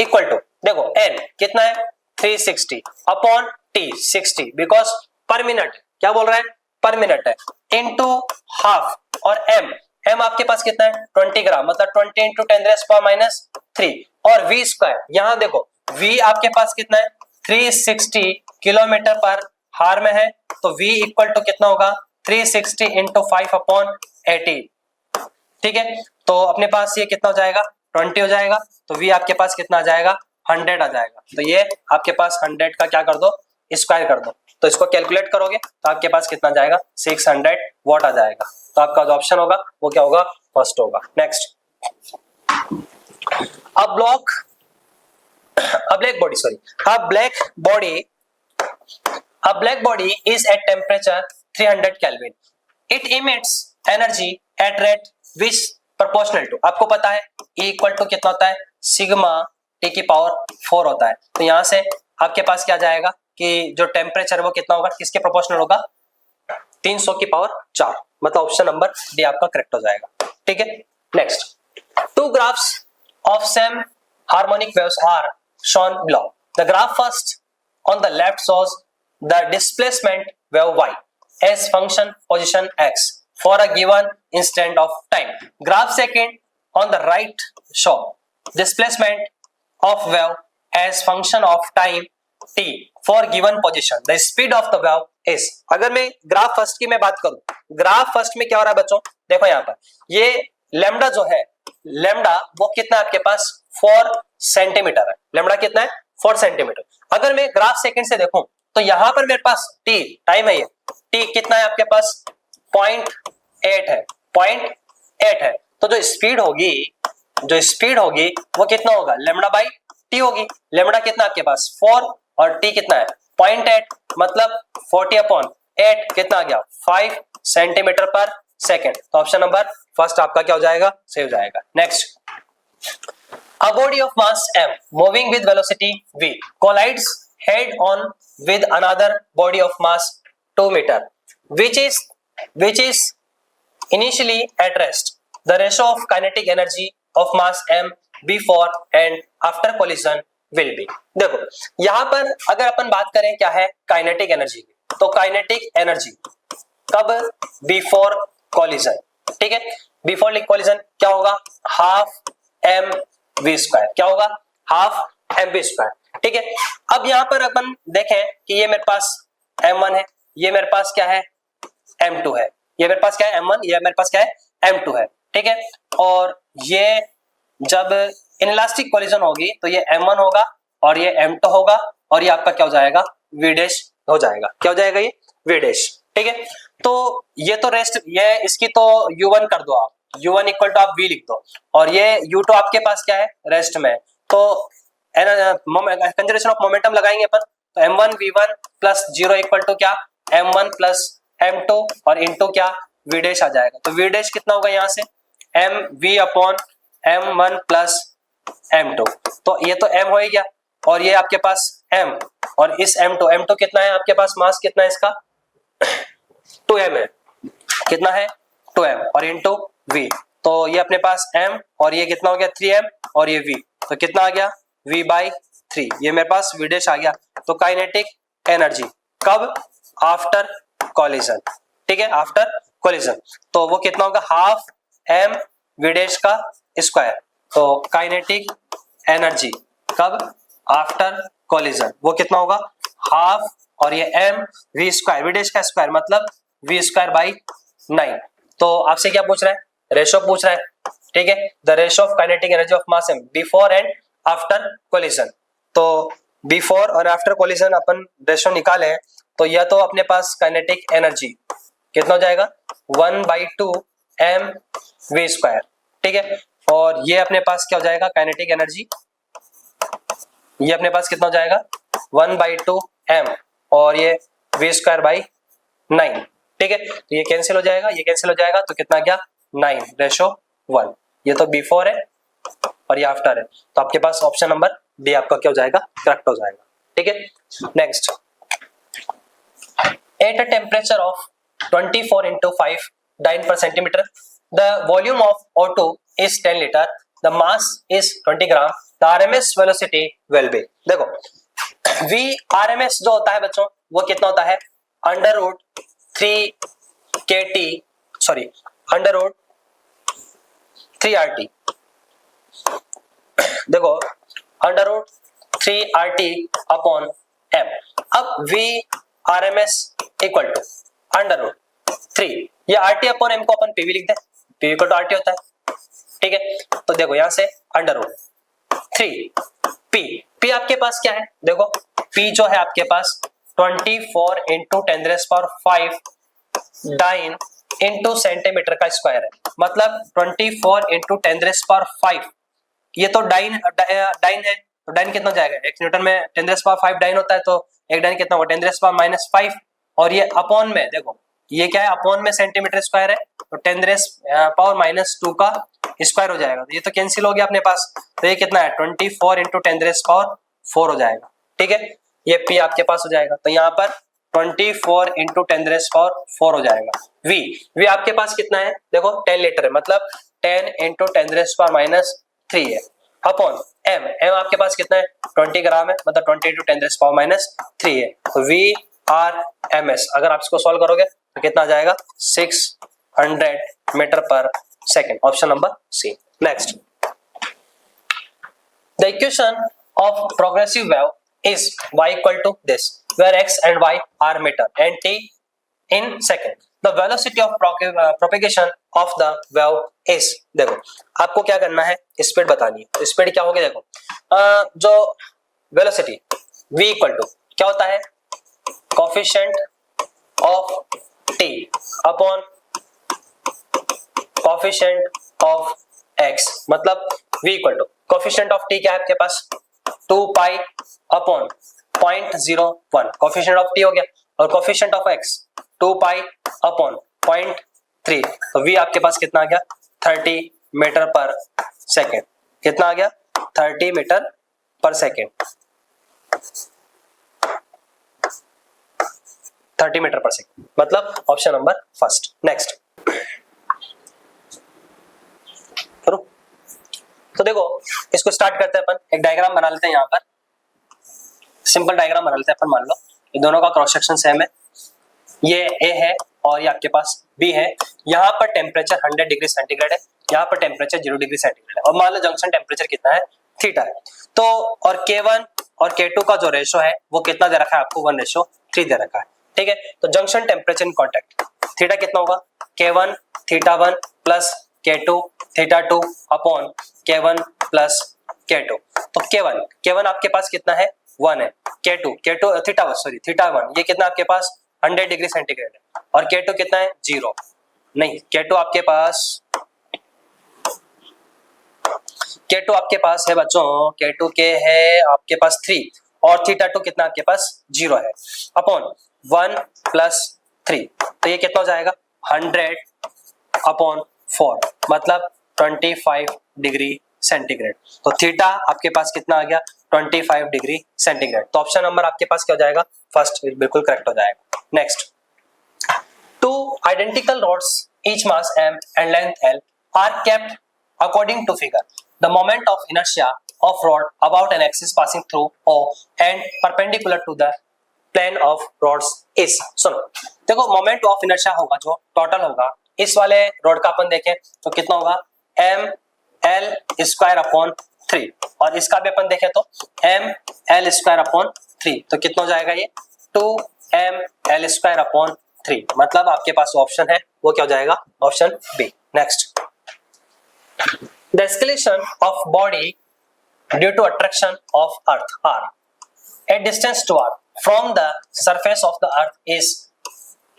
इक्वल टू देखो N कितना है 360 upon T 60, because per minute, क्या बोल रहा है पर मिनट है, इंटू हाफ, और m आपके पास कितना है 20 ग्राम, मतलब 20 इंटू 10⁻³ और v स्क्वायर, यहां देखो v आपके पास कितना है 360 किलोमीटर पर हार में है, तो v इक्वल टू कितना होगा 360 इंटू 5 अपॉन 80। ठीक है, तो अपने पास ये कितना हो जाएगा 20 हो जाएगा, तो v आपके पास कितना आ जाएगा 100 आ जाएगा। तो ये आपके पास 100 का क्या कर दो, स्क्वायर कर दो, तो इसको कैलकुलेट करोगे तो आपके पास कितना जाएगा 600 वॉट आ जाएगा। तो आपका जो ऑप्शन होगा वो क्या होगा, फर्स्ट होगा। Next, a black body is at temperature 300 Kelvin. It emits energy at rate which proportional to, आपको पता है E इक्वल टू कितना होता है, सिग्मा T की पावर 4 होता है। तो यहां से आपके पास क्या जाएगा कि जो टेम्परेचर वो कितना होगा, किसके प्रोपोर्शनल होगा, 300 की पावर 4, मतलब ऑप्शन नंबर डी आपका करेक्ट हो जाएगा। ठीक है, next, two graphs of same harmonic waves are shown below. The graph first on the left shows the displacement wave y as function position x for a given instant of time. Graph second on the right show displacement of wave as function of time t for given position. The speed of the wave is. अगर मैं graph first की मैं बात करूं, graph first में क्या हो रहा है बच्चों, देखो यहाँ पर ये लेमडा जो है, लेमडा वो कितना है आपके पास 4 सेंटीमीटर है। लेमडा कितना है 4 सेंटीमीटर। अगर मैं ग्राफ सेकंड से देखूं तो यहां पर मेरे पास टी टाइम है, ये टी कितना है आपके पास 0.8 है, 0.8 है। तो जो स्पीड होगी वो कितना होगा, लेमडा बाई टी होगी। लेमडा कितना आपके पास 4 और टी कितना है 0.8, मतलब 40/8 कितना आ गया 5 सेंटीमीटर पर सेकेंड। तो ऑप्शन नंबर फर्स्ट आपका क्या हो जाएगा, सही हो जाएगा। Next, a body of mass m moving with velocity v collides head on with another body of mass 2 meter which is initially at rest. The ratio of kinetic energy of mass m before and after collision will be. देखो यहां पर अगर अपन बात करें क्या है kinetic energy की, तो काइनेटिक एनर्जी कब, बिफोर कॉलिजन। ठीक है, बिफोर कॉलिजन क्या होगा, हाफ एम वी स्क्वायर, क्या होगा हाफ एम वी स्क्वायर। ठीक है, अब यहां पर अपन देखें कि ये मेरे पास m1 है, ये मेरे पास क्या है m2 है, ये मेरे पास क्या है m1, ये मेरे पास क्या है m2 है। ठीक है, और ये जब इनइलास्टिक कोलिजन होगी तो ये m1 होगा और ये m2 होगा और ये आपका क्या हो जाएगा v डैश हो जाएगा, क्या हो जाएगा ये v डैश। ठीक है, तो ये तो रेस्ट, ये इसकी तो u1 कर दो आप, u1 इक्वल टू आप v लिख दो और ये u2 आपके पास क्या है रेस्ट में। तो कंजर्वेशन ऑफ मोमेंटम लगाएंगे अपन, तो m1 v1 plus 0 equal to क्या m1 प्लस m2 और इनटू क्या v डैश आ जाएगा। तो v डैश कितना होगा यहाँ से mv upon m1 plus m2, तो ये तो m हो ही गया और ये आपके पास m और इस m2 कितना है आपके पास, मास कितना है इसका 2m है, कितना है 2m और इनटू v, तो ये अपने पास m और ये कितना हो गया 3m और ये v, तो कितना आ गया v/3, ये मेरे पास v डैश आ गया। तो काइनेटिक एनर्जी कब, आफ्टर कॉलिजन। ठीक है, आफ्टर कॉलिजन, तो वो कितना होगा हाफ m v डैश का स्क्वायर। तो काइनेटिक एनर्जी कब, आफ्टर कॉलिजन, वो कितना होगा हाफ और ये m v square, v dash का स्क्वायर मतलब v स्क्वायर बाई 9। तो आपसे क्या पूछ रहा है, रेशो पूछ रहा है। ठीक है, the ratio of kinetic energy of mass m before and after collision. तो बिफोर और आफ्टर कोलिजन अपन रेशो निकाले तो यह तो अपने पास काइनेटिक एनर्जी कितना हो जाएगा 1/2 m v स्क्वायर। ठीक है, और ये अपने पास क्या हो जाएगा काइनेटिक एनर्जी, ये अपने पास कितना हो जाएगा 1/2 m और ये v स्क्वायर बाई 9। ठीक है, तो ये कैंसिल हो जाएगा, ये कैंसिल हो जाएगा, तो कितना गया 9:1। ये तो बिफोर है और ये आफ्टर है, तो आपके पास ऑप्शन नंबर डी आपका क्या हो जाएगा करेक्ट हो जाएगा। ठीक है, next, at a temperature of 24 into 5 dyne per centimeter, the volume of O2 is 10 liter, the mass is 20 gram, the RMS velocity will be। देखो V RMS जो होता है बच्चों वो कितना होता है √3RT। देखो √3RT अपॉन m। अब V RMS इक्वल टू √3, ये RT अपॉन m को अपन PV लिख दे, PV इक्वल टू RT होता है। ठीक है, तो देखो यहां से √3 P आपके पास क्या है, देखो P जो है आपके पास 24 इंटू 10⁵ डाइन इंटू सेंटीमीटर का स्क्वायर है, मतलब 24 इंटू 10⁵, ये तो डाइन है, तो डाइन कितना जाएगा, 1 न्यूटन में 10⁵ डाइन होता है, तो एक डाइन कितना होगा 10⁻⁻5, और ये अपॉन में देखो ये क्या है, अपॉन में सेंटीमीटर स्क्वायर है, तो 10⁻² का स्क्वायर हो जाएगा, तो ये तो कैंसिल हो गया अपने पास, तो ये कितना है 24 इंटू 10⁻4 हो जाएगा, ठीक है, ये p आपके पास हो जाएगा, तो यहाँ पर 24 इंटू 10⁻4 हो जाएगा। v आपके पास कितना है, देखो 10 लीटर है, मतलब 10 इंटू 10⁻³ है, अपॉन m आपके पास कितना है 20 ग्राम है, मतलब 20 इंटू 10⁻³ है, तो VRMS अगर आप इसको सॉल्व करोगे तो कितना आ जाएगा 600 metre per second, option number C. Next, the equation of progressive wave is y equal to this, where x and y are meter and t in second. The velocity of propagation of the wave is, देखो आपको क्या करना है, speed बतानी है, तो speed क्या होगी, देखो जो वेलोसिटी v इक्वल टू क्या होता है, coefficient of t upon coefficient of x, मतलब v equal to coefficient of t क्या है आपके पास 2 pi upon 0.01, coefficient of t हो गया, और coefficient of x 2 pi upon 0.3, तो v आपके पास कितना आ गया 30 मीटर पर सेकेंड, कितना आ गया 30 metre per second, 30 metre per second, मतलब ऑप्शन नंबर फर्स्ट। नेक्स्ट करो, तो देखो इसको स्टार्ट करते हैं अपन, एक डायग्राम बना लेते हैं, यहाँ पर सिंपल डायग्राम बना लेते हैं अपन, मान लो ये दोनों का क्रॉस सेक्शन सेम है, ये A है और ये आपके पास B है, यहाँ पर टेम्परेचर 100 डिग्री सेंटीग्रेड है, यहाँ पर टेम्परेचर 0 डिग्री सेंटीग्रेड है, और मान लो जंक्शन टेम्परेचर कितना है थीटा है, तो और K1 और K2 का जो रेशो है वो कितना दे रखा है आपको 1:3 दे रखा है, ठीक है, तो junction temperature in contact theta कितना होगा K1 θ1 plus K2 θ2 upon K1 plus K2, तो K1 आपके पास कितना है 1 है, K2 θ1 ये कितना आपके पास 100 डिग्री सेंटीग्रेड है, और K2 कितना है 0, नहीं K2 आपके पास है बच्चों, K2 के है आपके पास 3, और θ2 कितना आपके पास 0 है, अपॉन 1 प्लस 3, तो ये कितना हो जाएगा 100 अपॉन 4, मतलब 25 डिग्री सेंटीग्रेड, तो थीटा आपके पास कितना आ गया 25 डिग्री सेंटीग्रेड, तो ऑप्शन नंबर आपके पास क्या हो जाएगा फर्स्ट, बिल्कुल करेक्ट हो जाएगा। Next, two identical rods each mass m and length l are kept according to figure, the moment of inertia of rod about an axis passing through O and perpendicular to the plane of rods is, सुनो देखो moment of inertia होगा जो total होगा इस वाले rod का अपन देखें तो कितना होगा ml² अपॉन 3, और इसका भी अपन देखें तो ml² अपॉन 3, तो कितना हो जाएगा ये 2ml² अपॉन 3, मतलब आपके पास ऑप्शन है वो क्या हो जाएगा option B. Next, the acceleration of body due to attraction of earth are at distance to earth from the surface of the earth is,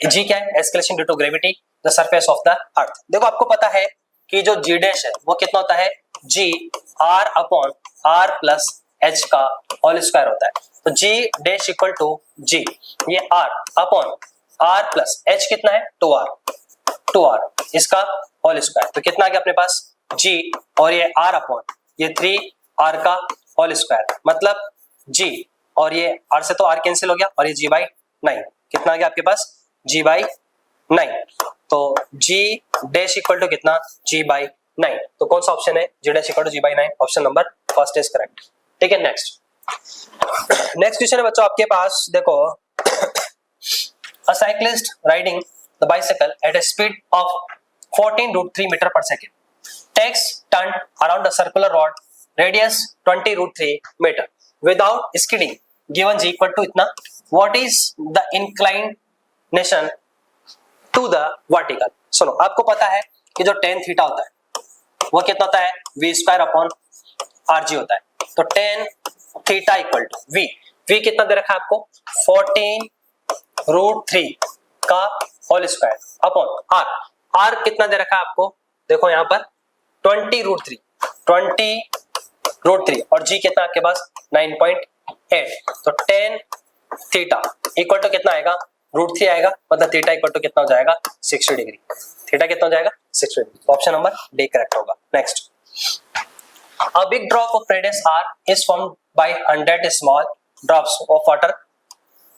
G क्या है acceleration due to gravity the surface of the earth, देखो आपको पता है कि जो जी dash है वो कितना होता है G R upon R plus H का होल स्क्वायर होता है, तो G dash equal to G, ये R upon R plus H कितना है 2r इसका होल स्क्वायर, तो कितना आ गया अपने पास जी, और ये आर अपॉन ये 3r का होल स्क्वायर, मतलब जी, और ये आर से तो आर कैंसिल हो गया, और ये g/9 कितना आ गया आपके पास g/9, तो g डैश इक्वल टू कितना g/9, तो कौन सा ऑप्शन है g dash equal to g/9, option number first is correct, ठीक है। नेक्स्ट क्वेश्चन है बच्चों आपके पास, देखो a cyclist riding the bicycle at a speed of 14√3 meter per second takes turn around a circular rod radius 20√3 meter without skidding given g equal to इतना, what is the inclination to the vertical, सुनो आपको पता है कि जो tan theta होता है वो कितना होता है v² अपॉन rg होता है, तो tan theta equal to v, v कितना दे रखा है आपको 14√3 का होल स्क्वायर अपॉन r कितना दे रखा है आपको, देखो यहाँ पर 20√3 और g कितना आपके पास 9.8, तो tan थीटा इक्वल टू कितना आएगा √3 आएगा, मतलब थीटा इक्वल टू कितना हो जाएगा 60 डिग्री, थीटा कितना हो जाएगा 60 degree, option number D correct होगा। Next, a big drop of radius r is formed by 100 small drops of water,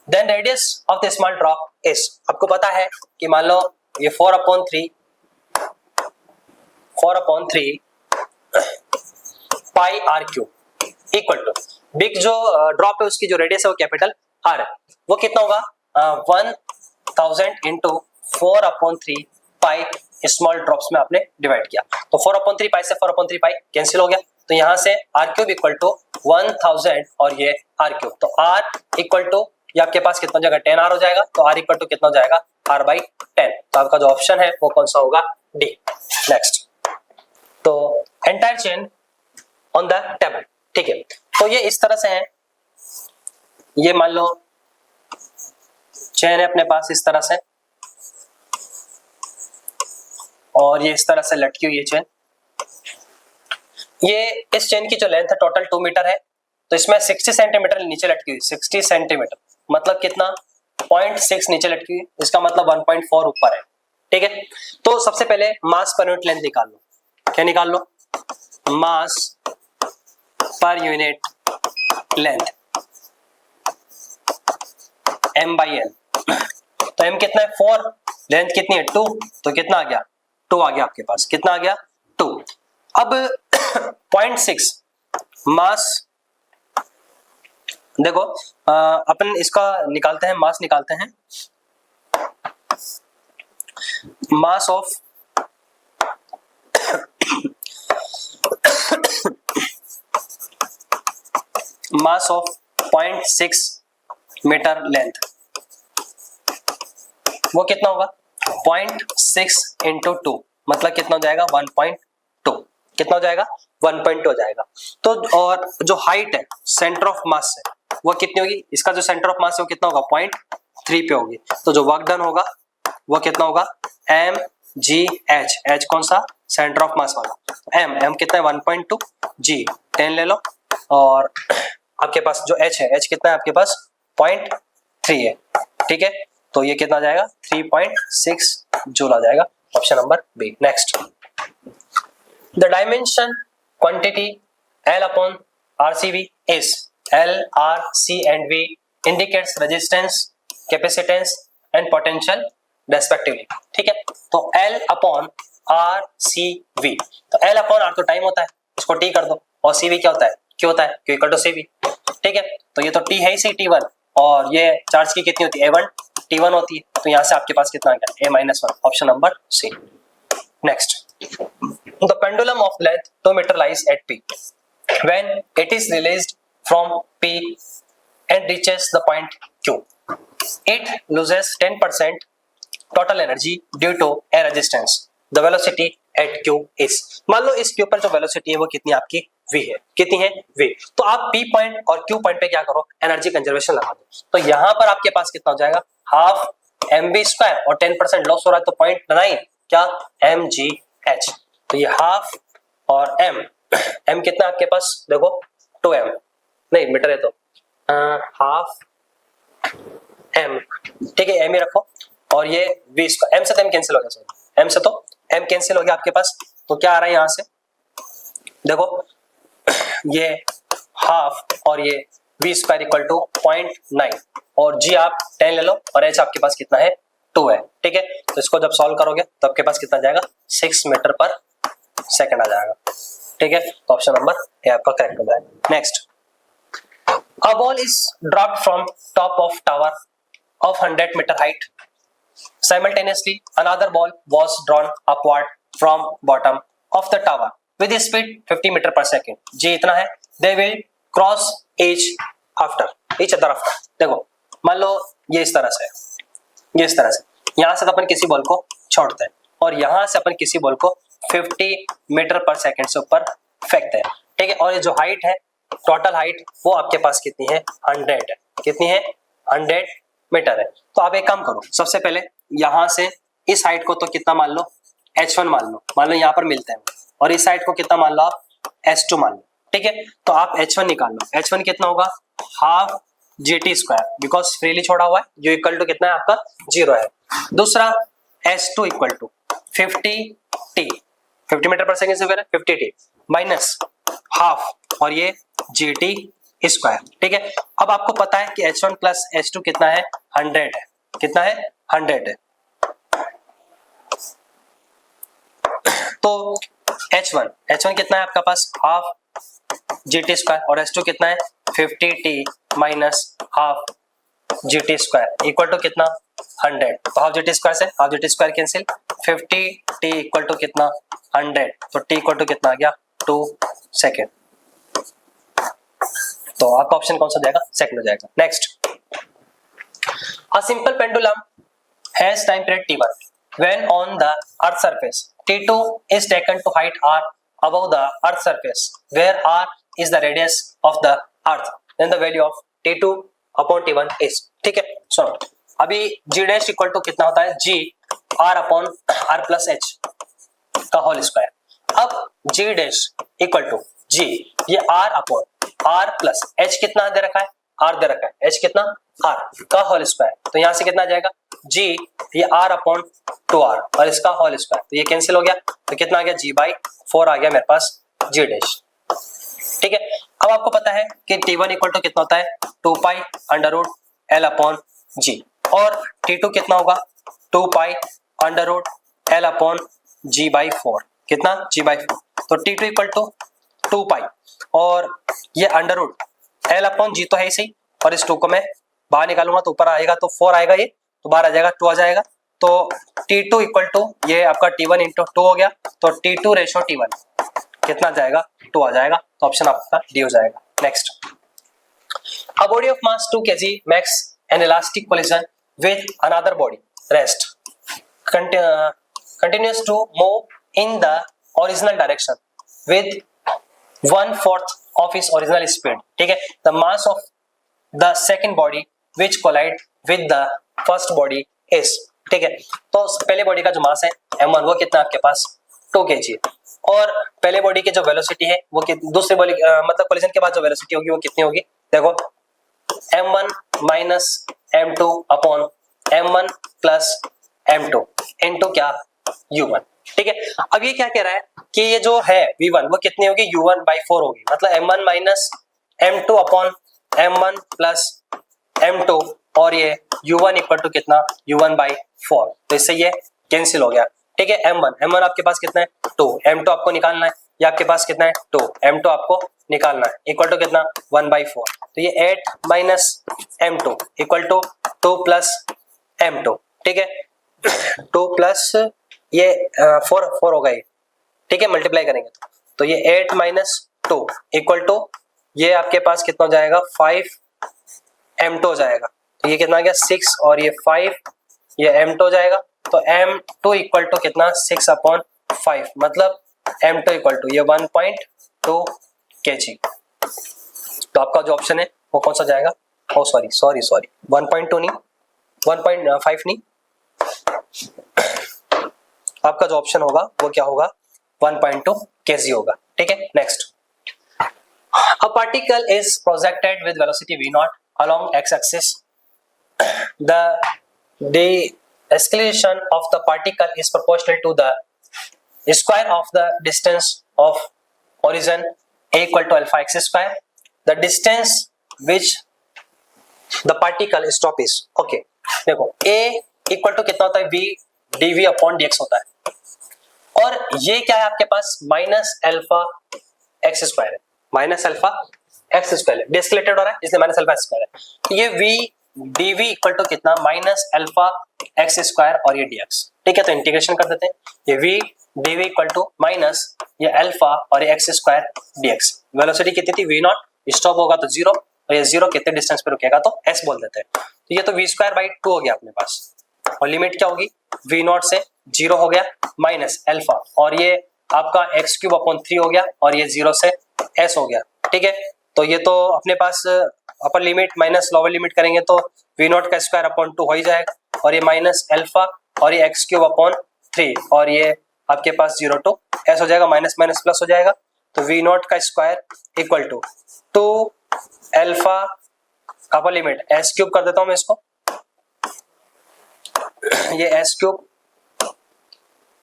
then radius of the small drop is, आपको पता है कि मान लो ये 4/3 pi r cube equal to big जो drop है उसकी जो रेडियस है वो कैपिटल r है, वो कितना होगा 1000 इंटू 4/3 पाई स्मॉल ड्रॉप्स में आपने डिवाइड किया, तो 4/3 पाई से 4/3 पाई कैंसिल हो गया, तो यहाँ से r क्यूब इक्वल टू 1000 और ये r क्यूब, तो r इक्वल टू ये आपके पास कितना हो जाएगा 10r हो जाएगा, तो r इक्वल टू कितना हो जाएगा r/10, तो आपका जो ऑप्शन है वो कौन सा होगा डी। नेक्स्ट, तो entire chain on the table, ठीक है, तो ये इस तरह से है, ये मान लो चेन है अपने पास इस तरह से, और ये इस तरह से लटकी हुई है चेन, ये इस चेन की जो लेंथ है टोटल 2 मीटर है, तो इसमें 60 सेंटीमीटर नीचे लटकी हुई, 60 सेंटीमीटर मतलब कितना 0.6 नीचे लटकी हुई, इसका मतलब 1.4 ऊपर है, ठीक है। तो सबसे पहले मास पर यूनिट लेंथ निकाल लो, क्या निकाल लो, मास पर यूनिट लेंथ m/l, तो m कितना है 4, लेंथ कितनी है 2, तो कितना आ गया 2 आ गया आपके पास, कितना आ गया 2। अब 0.6 मास, देखो अपन इसका निकालते हैं, मास निकालते हैं, mass of mass of 0.6 metre length, वो कितना होगा 0.6 इंटू 2 मतलब कितना हो जाएगा 1.2, कितना हो जाएगा 1.2 हो जाएगा। तो और जो हाइट है सेंटर ऑफ मास है वो कितनी होगी, इसका जो सेंटर ऑफ मास है वो कितना होगा 0.3 पे होगी, तो जो वर्क डन होगा वो कितना होगा mgh, h कौन सा सेंटर ऑफ मास वाला, m कितना है 1.2, g 10 ले लो, और आपके पास जो h है h कितना है आपके पास 0.3 है, ठीक है, तो ये कितना आ जाएगा 3.6 जूल आ जाएगा, option number B. Next, the dimension quantity L upon RCV is L, R, C and V indicates resistance, capacitance and potential respectively, ठीक है, तो L upon RCV, तो L upon R तो टाइम होता है, इसको T कर दो, और CV क्या होता है Q होता है, Q इक्वल टू CV, ठीक है, तो ये तो T है इसी T1, और ये चार्ज की कितनी होती है A1 T1 होती है, तो यहाँ से आपके पास कितना आ गया A-1, option number C. Next, the pendulum of length 2 metre lies at P when it is released from P and reaches the point Q, it loses 10% total energy due to a resistance. The velocity at Q is, मान लो इस Q पर जो velocity है वो कितनी आपकी V है, कितनी है V, तो आप P पॉइंट और Q पॉइंट पे क्या करो एनर्जी कंजर्वेशन लगा दो, तो यहाँ पर आपके पास कितना हो जाएगा हाफ mv² और 10% लॉस हो रहा है, तो 0.9 क्या mgh, तो ये हाफ और m कितना आपके पास देखो 2m, नहीं मीटर है तो हाफ m, ठीक है m ही रखो, और ये v², m से तो m कैंसिल हो गया, सॉरी m से तो m कैंसिल हो गया आपके पास, तो क्या आ रहा है यहाँ से देखो ये हाफ और ये v² इक्वल टू 0.9 और g आप 10 ले लो और h आपके पास कितना है 2 है, ठीक है, तो इसको जब सॉल्व करोगे तो आपके पास कितना जाएगा 6 मीटर पर सेकंड आ जाएगा, ठीक है, तो ऑप्शन नंबर ए आपका करेक्ट हो जाएगा। Next, a ball is dropped from top of tower of 100 metre height, simultaneously another ball was drawn upward from bottom of the tower with a speed 50 meter per second, g इतना है, they will cross each other after, देखो मान लो ये इस तरह से, ये इस तरह से, यहाँ से तो अपन किसी बॉल को छोड़ते हैं और यहाँ से अपन किसी बॉल को 50 मीटर पर सेकंड से ऊपर फेंकते हैं, ठीक है, और ये जो हाइट है टोटल हाइट वो आपके पास कितनी है, 100 है। कितनी है, 100 मीटर है। तो आप एक काम करो, सबसे पहले यहां से इस हाइट को तो कितना मान लो, h1 मान लो यहाँ पर मिलते हैं, और इस हाइट को कितना मान लो आप, h2 मान लो। ठीक है, तो आप h1 निकाल लो। h1 कितना होगा, half gt square, because freely छोड़ा हुआ है, जो इक्वल टू कितना है आपका 0 है। दूसरा h2 equal to 50t, 50 metre per second square है, 50t माइनस हाफ, और ये gt स्क्वायर। ठीक है, अब आपको पता है कि h1 प्लस h2 कितना है, 100 है। कितना है, 100 है। तो h1 कितना है आपका पास, हाफ gt स्क्वायर, और h2 कितना है 50t minus half gt square equal to कितना, 100। तो हाफ gt स्क्वायर से half gt square cancel, 50t equal to कितना, 100, तो t इक्वल टू कितना आ गया, 2 सेकेंड। तो आपका ऑप्शन कौन सा जाएगा, सेकंड हो जाएगा। Next, a simple pendulum has time period t1 when on the earth surface, t2 is taken to height r above the earth surface where r is the radius of the earth, then the value of t2 upon t1 is। ठीक है, सुनो, अभी g dash equal to कितना होता है, g r upon r plus h का whole square. अब g dash equal to g, ये r upon r plus h कितना दे रखा है, r दे रखा है, h कितना, r का होल स्क्वायर। तो यहां से कितना आ जाएगा, g ये r अपॉन 2r और इसका होल स्क्वायर, तो ये कैंसिल हो गया, तो कितना आ गया, g/4 आ गया मेरे पास g डैश। ठीक है, अब आपको पता है कि t1 इक्वल टू कितना होता है, 2 pi under root l upon g, और t2 कितना होगा, 2 pi under root l upon g/4, कितना, g/4। तो t2 इक्वल टू 2 पाई, और ये under root l upon g तो है ही सही, और इस 2 को मैं बाहर निकालूंगा तो ऊपर आएगा, तो 4 आएगा, ये तो बाहर आ जाएगा, 2 आ जाएगा। तो t2 इक्वल टू ये आपका t1 इंटू 2 हो गया, तो t2 रेशो t1 कितना जाएगा, 2 आ जाएगा। तो ऑप्शन आपका डी हो जाएगा। Next, a body of mass 2 kg makes an elastic collision with another body rest continues to move in the original direction with 1/4 of its original speed। ठीक है, the mass of the second body which collide with the first body is। ठीक है, तो पहले body का जो मास है m1 वो कितना आपके पास 2 kg, और पहले बॉडी की जो वेलोसिटी है वो दूसरे बॉडी मतलब कोलिजन के बाद जो वेलोसिटी होगी वो कितनी होगी, देखो m1 minus m2 upon m1 plus m2 into क्या, u1। ठीक है, अब ये क्या कह रहा है कि ये जो है v1 वो कितनी होगी, u1/4 होगी, मतलब m1 minus m2 upon m1 plus m2, और ये u1 इक्वल टू कितना, u1/4। तो इससे ये कैंसिल हो गया। ठीक है, m1 आपके पास कितना है 2, m2 आपको निकालना है, ये आपके पास कितना है 2, m2 आपको निकालना है, इक्वल टू कितना 1/4। तो ये 8 minus m2 equal to 2 plus m2। ठीक है, 2 प्लस ये 4 होगा ये। ठीक है, मल्टीप्लाई करेंगे तो ये 8 माइनस 2 इक्वल टू ये आपके पास कितना हो जाएगा, 5 m2 हो जाएगा। तो ये कितना आ गया 6, और ये 5, ये m2 हो जाएगा। तो m2 इक्वल टू कितना 6 अपॉन 5, मतलब m2 इक्वल टू ये 1.2 kg। तो आपका जो ऑप्शन है वो कौन सा जाएगा, ओ सॉरी 1.2 नहीं, 1.5 नहीं, आपका जो ऑप्शन होगा वो क्या होगा, 1.2 kg होगा। ठीक है, next, a particle is projected with velocity v0 along x-axis. The acceleration of the particle is proportional to the square of the distance of origin a equal to alpha x square. The distance which the particle stop is, okay, देखो a equal to कितना होता है, v dv upon dx होता है, और ये क्या है आपके पास माइनस अल्फा एक्स स्क्वायर है, माइनस अल्फा एक्स स्क्वायर है, डिस्कलेटेड हो रहा है इसलिए माइनस अल्फा स्क्वायर है। तो ये v dv इक्वल टू कितना माइनस अल्फा एक्स स्क्वायर और ये dx। ठीक है, तो इंटीग्रेशन कर देते हैं, ये v dv equal to minus ये अल्फा और ये एक्स स्क्वायर dx। वेलोसिटी कितनी थी v0, स्टॉप होगा तो 0, और ये 0 कितने डिस्टेंस पे रुकेगा तो s बोल देते हैं। तो ये तो v²/2 हो गया अपने पास, और लिमिट क्या होगी, v0 से 0 हो गया माइनस अल्फा, और ये आपका x³ अपॉन 3 हो गया, और ये 0 से s हो गया। ठीक है, तो ये तो अपने पास upper limit minus lower limit करेंगे तो वी नॉट का स्क्वायर अपॉन 2 हो ही जाएगा, और ये माइनस अल्फा और ये एक्स क्यूब अपॉन 3, और ये आपके पास 0 टू एस हो जाएगा, माइनस माइनस प्लस हो जाएगा, तो वी नॉट का square equal to 2 alpha upper limit s cube कर देता हूं मैं इसको, ये एस क्यूब,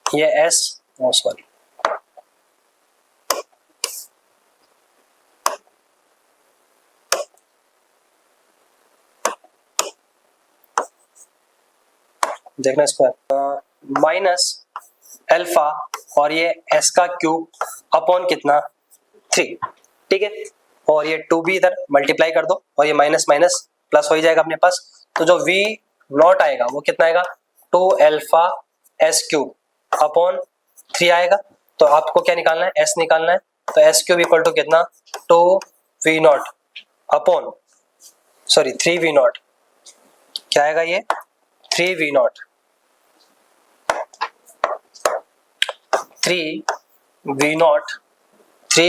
ये एस, सॉरी देखना इसको, माइनस अल्फा और ये एस का क्यूब अपॉन कितना 3, ठीक है, और ये 2 भी इधर मल्टीप्लाई कर दो और ये माइनस माइनस प्लस हो ही जाएगा अपने पास, तो जो वी नॉट आएगा वो कितना आएगा 2 अल्फा एस क्यूब अपॉन 3 आएगा। तो आपको क्या निकालना है, एस निकालना है, तो एस क्यूब इक्वल टू कितना 2 v naught upon 3 v naught, क्या आएगा ये 3 v naught, 3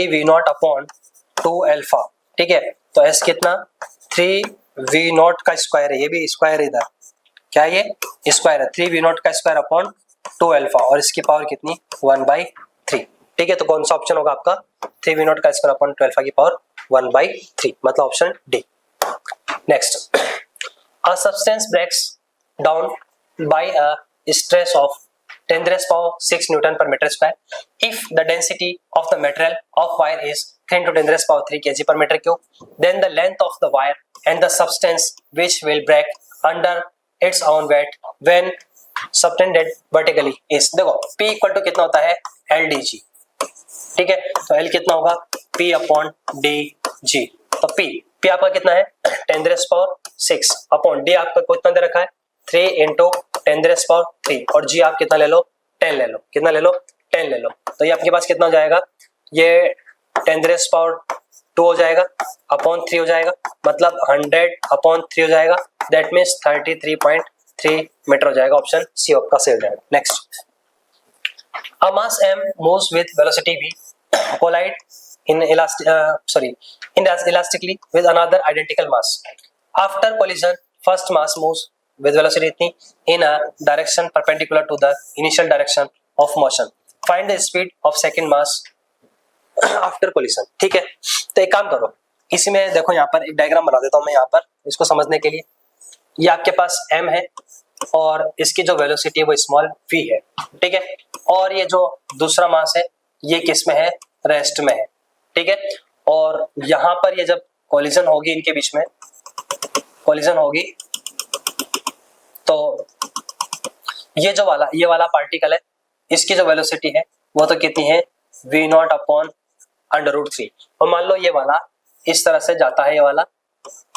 v naught upon 2 alpha, ठीक है, तो एस कितना 3 वी नॉट का स्क्वायर है, ये भी स्क्वायर है इधर, क्या ये स्क्वायर है, 3 वी नॉट का स्क्वायर अपॉन 2 अल्फा, और इसकी पावर कितनी 1/3, ठीक है, तो कौन सा ऑप्शन होगा आपका 3 वी नॉट का स्क्वायर अपॉन 2 अल्फा की पावर 1/3, मतलब option D. Next, a substance breaks down by a stress of 10 raised power 6 Newton per meter square if the density of the material of wire is 10 to 10 raised power 3 kg per meter cube, then the length of the wire and the substance which will break under its own weight when subtended vertically is, देखो P equal to कितना होता है LDG, ठीक है, तो L कितना होगा P upon DG, तो P आपका कितना है 10 raised power 6 अपॉन D आपका कितना दे रखा है 3 into 10 raised power 3, और G आप कितना ले लो 10 ले लो, कितना ले लो 10 ले लो, तो ये आपके पास कितना हो जाएगा, ये 10 raised power 2 हो जाएगा अपॉन 3 हो जाएगा, मतलब 100 अपॉन 3 हो जाएगा, दैट मीन्स 33.3 मीटर हो जाएगा, ऑप्शन सी आपका सही हो जाएगा। Next, a mass m moves with velocity v collide elastically with another identical mass. After collision, first mass moves with velocity इतनी in a direction perpendicular to the initial direction of motion. Find the speed of second mass after collision, ठीक है, तो एक काम करो, इसी में देखो यहाँ पर एक डायग्राम बना देता हूँ मैं यहाँ पर इसको समझने के लिए, ये आपके पास m है और इसकी जो वेलोसिटी है वो स्मॉल v है, ठीक है, और ये जो दूसरा मास है ये किस में है, रेस्ट में है, ठीक है, और यहाँ पर ये जब कोलिजन होगी इनके बीच में कोलिजन होगी तो ये वाला पार्टिकल है, इसकी जो वेलोसिटी है वो तो कितनी है v नॉट अपॉन √3, और मान लो ये वाला इस तरह से जाता है, ये वाला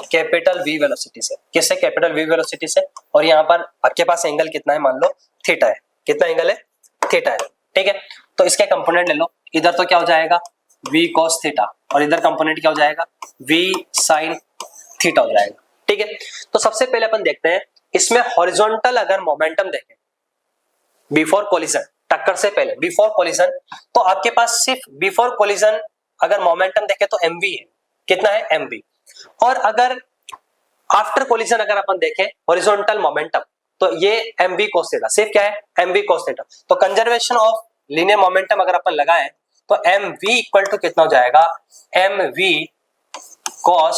कैपिटल V वेलोसिटी से, किससे कैपिटल V वेलोसिटी से, और यहाँ पर आपके पास एंगल कितना है, मान लो थीटा है, कितना एंगल है थीटा है, ठीक है, तो इसके कंपोनेंट ले लो, इधर तो क्या हो जाएगा V cos थीटा और इधर कंपोनेंट क्या हो जाएगा V sin थीटा हो जाएगा, ठीक है, तो सबसे पहले अपन देखते हैं इसमें हॉरिजॉन्टल अगर मोमेंटम देखें बिफोर कोलिजन, टक्कर से पहले बिफोर कोलिजन, तो आपके पास सिर्फ बिफोर कोलिजन अगर मोमेंटम देखें तो mv है, कितना है mv, और अगर आफ्टर कोलिजन अगर अपन देखें हॉरिजॉन्टल मोमेंटम तो ये mv cos थीटा, सिर्फ क्या है mv cos थीटा, तो कंजर्वेशन ऑफ लीनियर मोमेंटम अगर अपन लगाएं तो mv इक्वल टू कितना हो जाएगा mv cos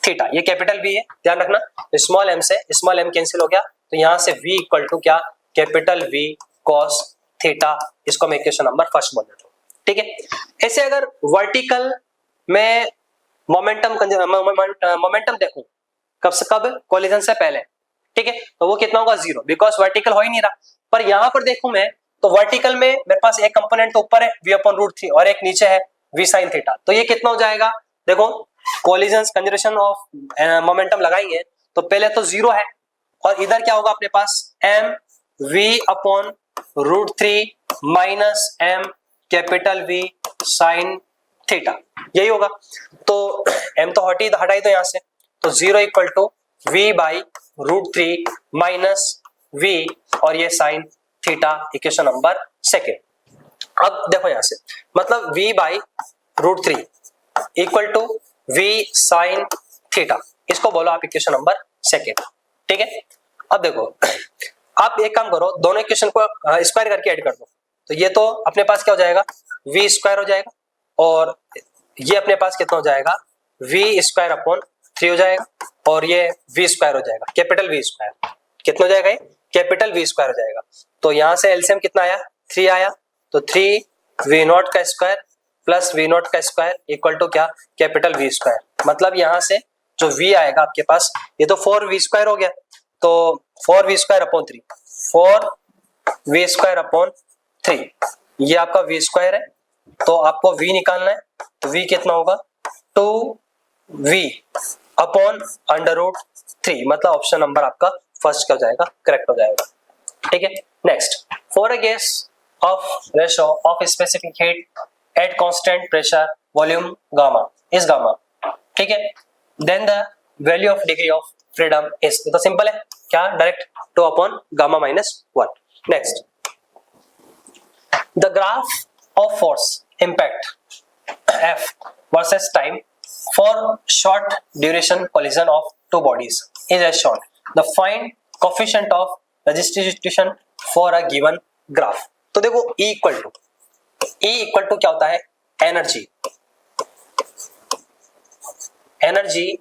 थीटा, ये कैपिटल V है, ध्यान रखना, स्मॉल m से स्मॉल m कैंसिल हो गया, तो यहां से v इक्वल टू क्या कैपिटल V cos थीटा, इसको मैं इक्वेशन नंबर फर्स्ट बोल देता हूं, ठीक है। ऐसे अगर वर्टिकल में मोमेंटम देखूं कब कोलिजन से पहले, ठीक है, तो वो कितना होगा 0, बिकॉज वर्टिकल हो ही नहीं रहा, पर यहां पर देखूं मैं तो वर्टिकल में मेरे पास एक कंपोनेंट तो ऊपर है v/√3 और एक नीचे है v sin थीटा, तो ये कितना हो जाएगा, देखो कोलिजन कंजर्वेशन ऑफ मोमेंटम लगाएंगे तो पहले तो 0 है और इधर क्या होगा अपने पास mv/√3 minus m capital V sin theta, यही होगा, तो m तो हटाई तो यहां से, तो 0 equal to v/√3 minus v और ये sin theta, equation number second. अब देखो यहां से मतलब v/√3 equal to v sin theta, इसको बोलो आप इक्वेशन नंबर सेकेंड। ठीक है, अब देखो आप एक काम करो, दोनों इक्वेशन को स्क्वायर करके ऐड कर दो, तो ये तो अपने पास क्या हो जाएगा, v स्क्वायर हो जाएगा, और ये अपने पास कितना हो जाएगा, v स्क्वायर अपॉन 3 हो जाएगा, और ये v स्क्वायर हो जाएगा, कैपिटल v स्क्वायर कितना हो जाएगा, ये कैपिटल v स्क्वायर हो जाएगा। तो यहां से एलसीएम कितना आया, 3 आया, तो 3 v नॉट का स्क्वायर प्लस v नॉट का स्क्वायर इक्वल टू क्या, कैपिटल v स्क्वायर। मतलब यहां से जो v आएगा आपके पास, ये तो 4v स्क्वायर हो गया, तो 4v square upon 3, 4v square upon 3, ये आपका v स्क्वायर है, तो आपको v निकालना है, तो v कितना होगा, 2v अपॉन अंडर रूट 3, मतलब ऑप्शन नंबर आपका फर्स्ट क्या हो जाएगा, करेक्ट हो जाएगा। ठीक है, next, for a gas of ratio of specific heat at constant pressure volume gamma is gamma. ठीक है, then the value of degree of freedom is, तो सिंपल है क्या, direct 2 upon gamma minus 1। Next, the graph of force impact F versus time for short duration collision of two bodies is as shown. The find coefficient of registration for a given graph. तो देखो E equal to क्या होता है, energy, energy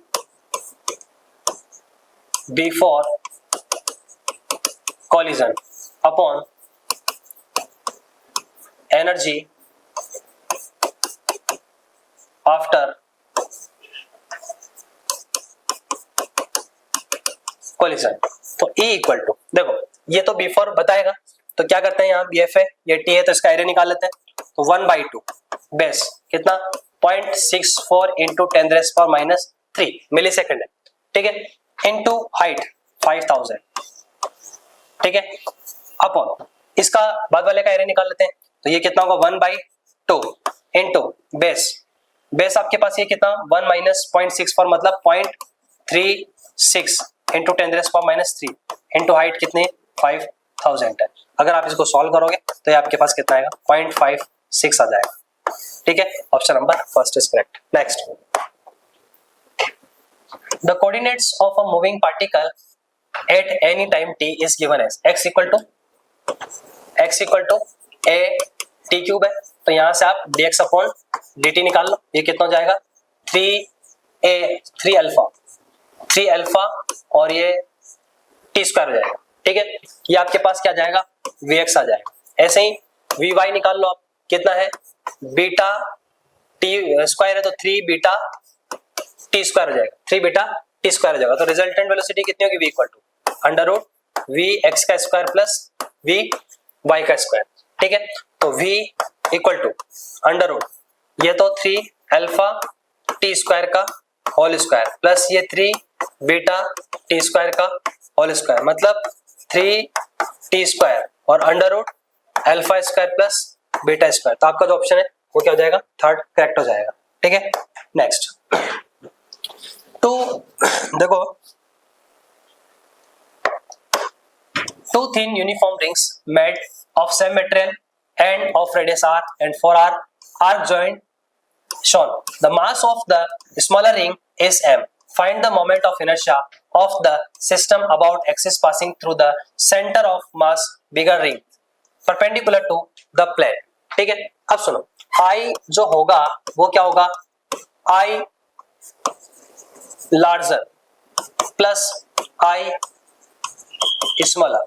before collision upon energy after collision. तो E equal to, देखो ये तो before बताएगा, तो क्या करते हैं यहाँ BF है, ये T है, तो इसका एरिया निकाल लेते हैं, तो 1/2 बेस कितना 0.64 इंटू 10⁻³ मिली सेकेंड है। ठीक है, इंटू हाइट 5000। ठीक है, अपॉन इसका बाद वाले का एरिया निकाल लेते हैं, तो ये कितना होगा 1/2 इंटू बेस आपके पास ये कितना 1 माइनस 0.64 मतलब 0.36 इंटू 10⁻³ इंटू हाइट कितनी 5000 है। अगर आप इसको सॉल्व करोगे तो ये आपके पास कितना आएगा 0.56 आ जाएगा। ठीक है, option number first is correct. Next, the coordinates of a moving particle at any time t is given as x equal to a t cube है, तो यहां से आप dx अपॉन dt निकाल लो, ये कितना हो जाएगा 3 अल्फा और ये t स्क्वायर हो जाएगा। ठीक है, ये आपके पास क्या जाएगा vx आ जाएगा। ऐसे ही vy निकाल लो आप, कितना है बीटा t स्क्वायर है, तो 3 बीटा t स्क्वायर हो जाएगा, 3 बीटा t स्क्वायर हो जाएगा। तो रिजल्टेंट वेलोसिटी कितनी होगी v equal to under root vx का स्क्वायर प्लस vy का स्क्वायर। ठीक है, तो v equal to under root ये तो 3 अल्फा t स्क्वायर का होल स्क्वायर प्लस ये 3 बीटा t स्क्वायर का होल स्क्वायर, मतलब 3t स्क्वायर और under root alpha square plus beta square. तो आपका जो ऑप्शन है वो क्या हो जाएगा, थर्ड करेक्ट हो जाएगा। ठीक है, नेक्स्ट, तो देखो two thin uniform rings made of same material and of radius r and 4r are joined shown. The mass of the smaller ring is m. Find the moment of inertia of the system about axis passing through the center of mass bigger ring perpendicular to the plane. ठीक है, अब सुनो, I जो होगा वो क्या होगा, I larger plus I smaller।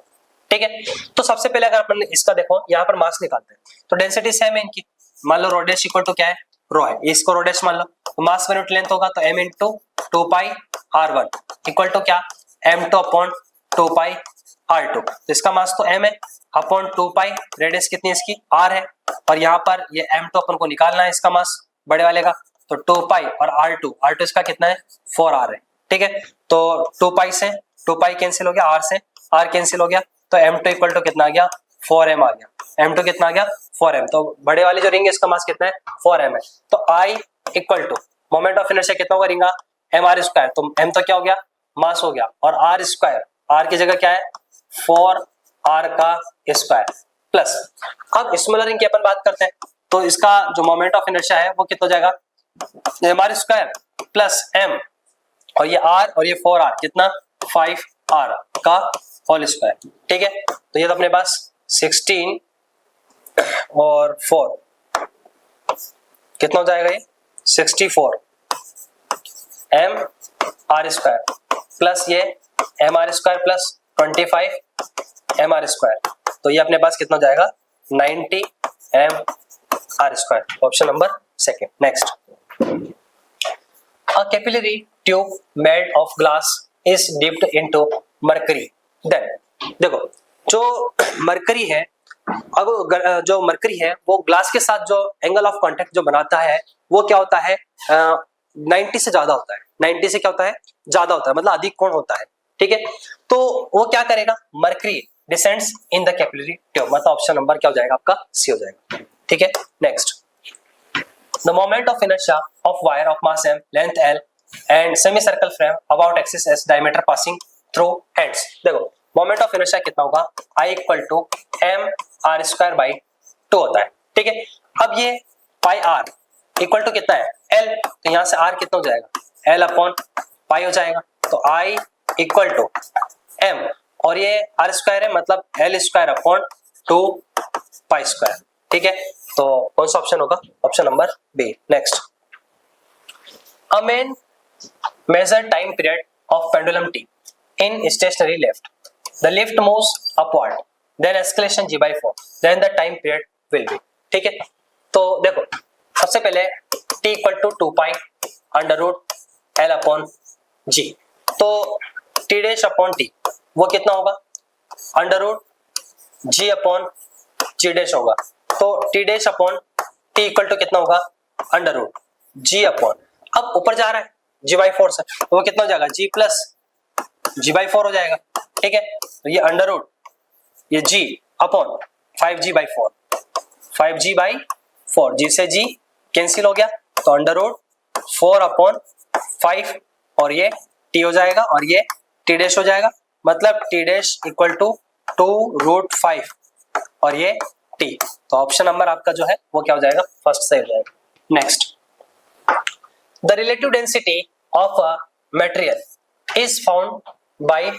ठीक है, तो सबसे पहले अगर अपन इसका देखो यहाँ पर मास निकालते हैं, तो डेंसिटी सेम है इनकी, मान लो रोडेश इक्वल टू क्या है रो है, इसको रोडेश मान लो, तो मास पर यूनिट लेंथ होगा तो m into 2πr1 equal to क्या m2 अपॉन 2πr2। तो इसका मास तो m है अपॉन 2π, रेडियस कितनी है इसकी r है, और यहाँ पर ये m2 अपन को निकालना है इसका मास बड़े वाले का, तो 2π और r2 इसका कितना है 4r है। ठीक है, तो 2π से 2π कैंसिल हो गया, r से r कैंसिल हो गया, तो m2 इक्वल टू कितना आ गया 4m आ गया, m2 कितना आ गया 4m, तो बड़े वाली जो रिंग है इसका मास कितना है 4m है। तो I equal to moment of inertia कितना होगा रिंग mr स्क्वायर, तो m तो क्या हो गया मास हो गया, और r स्क्वायर, r की जगह क्या है 4r का स्क्वायर प्लस, अब स्मॉलर रिंग की अपन बात करते हैं, तो इसका जो मोमेंट ऑफ इनर्शिया है वो कितना हो जाएगा mr स्क्वायर प्लस m और ये r और ये 4r कितना 5r का होल स्क्वायर। ठीक है, तो ये तो अपने पास 16 और 4 कितना हो जाएगा, ये 64 m r स्क्वायर प्लस ये m r square plus 25 m r square, तो ये अपने पास कितना हो जाएगा 90 m r square. Option number second. Next, a capillary tube made of glass is dipped into mercury, then देखो जो मरकरी है, अगर जो मरकरी है वो ग्लास के साथ जो एंगल ऑफ कांटेक्ट जो बनाता है वो क्या होता है 90 से ज्यादा होता है। 90 से क्या होता है, ज्यादा होता है, मतलब अधिक कोण होता है। ठीक है, तो वो क्या करेगा, mercury descends in the capillary tube, मतलब ऑप्शन नंबर क्या हो जाएगा आपका सी हो जाएगा। ठीक है, next, the moment of inertia of wire of mass m, length l and semicircle frame about axis s, diameter passing through ends। देखो मोमेंट ऑफ इनर्शिया कितना होगा, I equal to m r square by 2 होता है। ठीक है, अब ये पाई are equal to कितना है L, तो यहाँ से R कितना हो जाएगा L अपॉन पाई हो जाएगा, तो I इक्वल टू M और ये R स्क्वायर है मतलब L square upon 2 pi square. ठीक है, तो कौन सा ऑप्शन होगा, option number B. Next, a man measure time period of pendulum T in stationary lift, the lift moves upward, then escalation g by 4, then the time period will be. ठीक है, तो देखो सबसे पहले t equal to 2 pi under root l upon g, तो t dash upon t वो कितना होगा under root g upon g dash होगा, तो t dash upon t equal to कितना होगा अंडर रूट g अपॉन, अब ऊपर जा रहा है g by 4 से, तो वो कितना हो जाएगा g प्लस g by 4 हो जाएगा। ठीक है, तो ये अंडर रूट ये g upon 5g by 4, 5g by 4, g से g कैंसिल हो गया, तो अंडर रूट 4 अपॉन 5 और ये t हो जाएगा और ये t डैश हो जाएगा, मतलब t dash equal to 2 root 5 और ये t, तो ऑप्शन नंबर आपका जो है वो क्या हो जाएगा, फर्स्ट सही हो जाएगा। Next, the relative density of a material is found by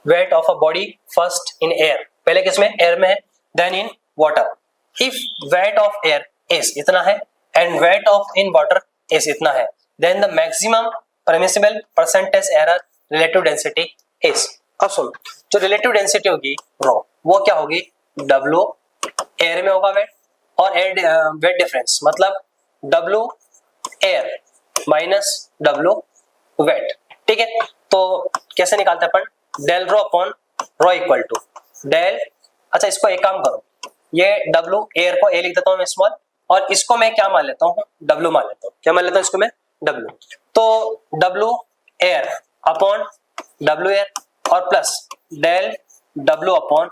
weight of a body first in air, पहले किसमें एयर में है, then in water. If weight of air is इतना है and weight of in water is इतना है, then the maximum permissible percentage error relative density is. अब सुनो, जो रिलेटिव डेंसिटी होगी रो वो क्या होगी, W एयर में होगा वेट और एयर वेट डिफरेंस, मतलब W air minus W wet. ठीक है, तो कैसे निकालते हैं अपन, del rho upon rho equal to del, अच्छा इसको एक काम करो, ये W एयर को A लिख देता हूं मैं स्मॉल, और इसको मैं क्या मान लेता हूं W मान लेता हूं, क्या मान लेता हूं इसको मैं W, तो W air upon W air और plus del W upon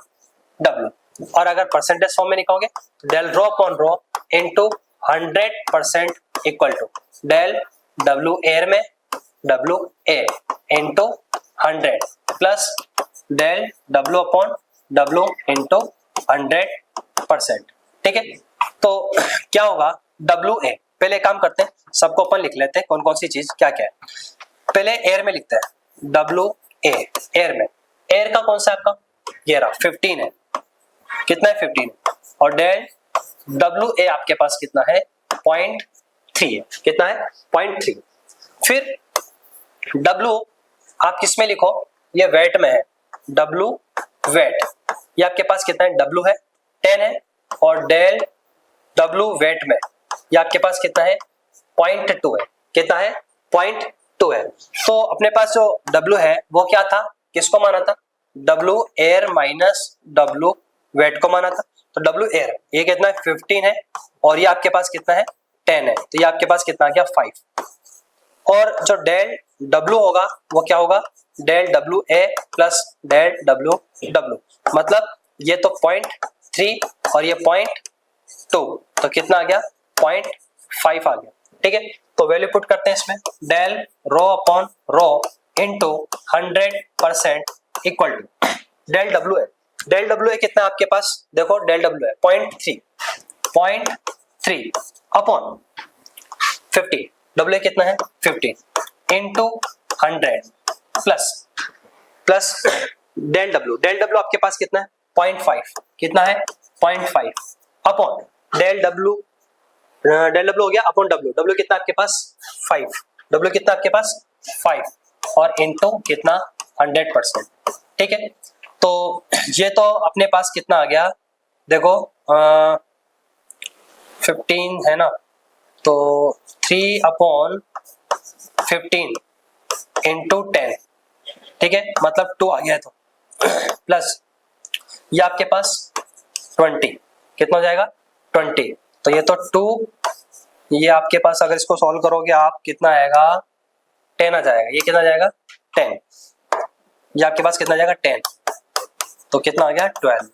W, और अगर परसेंटेज फॉर्म में लिखोगे del rho upon rho into 100% equal to del W air में W A into 100 plus del W upon W into 100%। ठीक है, तो क्या होगा W A, पहले काम करते हैं सबको अपन लिख लेते हैं कौन कौन सी चीज क्या क्या है। पहले एयर में लिखते हैं W A, एयर में, एयर का कौन सा आपका ये रहा 15 है, कितना है 15, और डेल W A आपके पास कितना है 0.3 है, कितना है 0.3। फिर W आप किस में लिखो, ये वेट में है, W वेट, ये आपके पास कितना है W है 10 है, और डेल W वेट में ये आपके पास कितना है 0.2 है, कितना है 0.2 है। तो अपने पास जो W है वो क्या था, किसको माना था, W air minus W weight को माना था, तो W एयर ये कितना है 15 है और ये आपके पास कितना है 10 है, तो ये आपके पास कितना आ गया 5, और जो डेल W होगा वो क्या होगा del W A plus del W W, मतलब ये तो 0.3 और ये 0.2, तो कितना आ गया 0.5 आ गया। ठीक है, तो वैल्यू पुट करते हैं इसमें, del rho upon rho into 100% equal to del W है, डेल W है कितना आपके पास, देखो डेल W है 0.3 अपॉन 50, W कितना है 50 इंटू 100 प्लस डेल डब्ल्यू आपके पास कितना है 0.5, कितना है 0.5 अपॉन डेल डब्ल्यू हो गया अपॉन डब्ल्यू कितना आपके पास 5, डब्ल्यू कितना आपके पास 5 और इंटू कितना 100%। ठीक है, तो ये तो अपने पास कितना आ गया देखो 15 है ना, तो 3/15 इंटू 10, ठीक है, मतलब 2 आ गया तो प्लस ये आपके पास 20, कितना हो जाएगा 20, तो ये तो 2, ये आपके पास अगर इसको सॉल्व करोगे आप कितना आएगा 10 आ जाएगा, ये कितना आ जाएगा 10, ये आपके पास कितना आ जाएगा 10, तो कितना आ गया 12,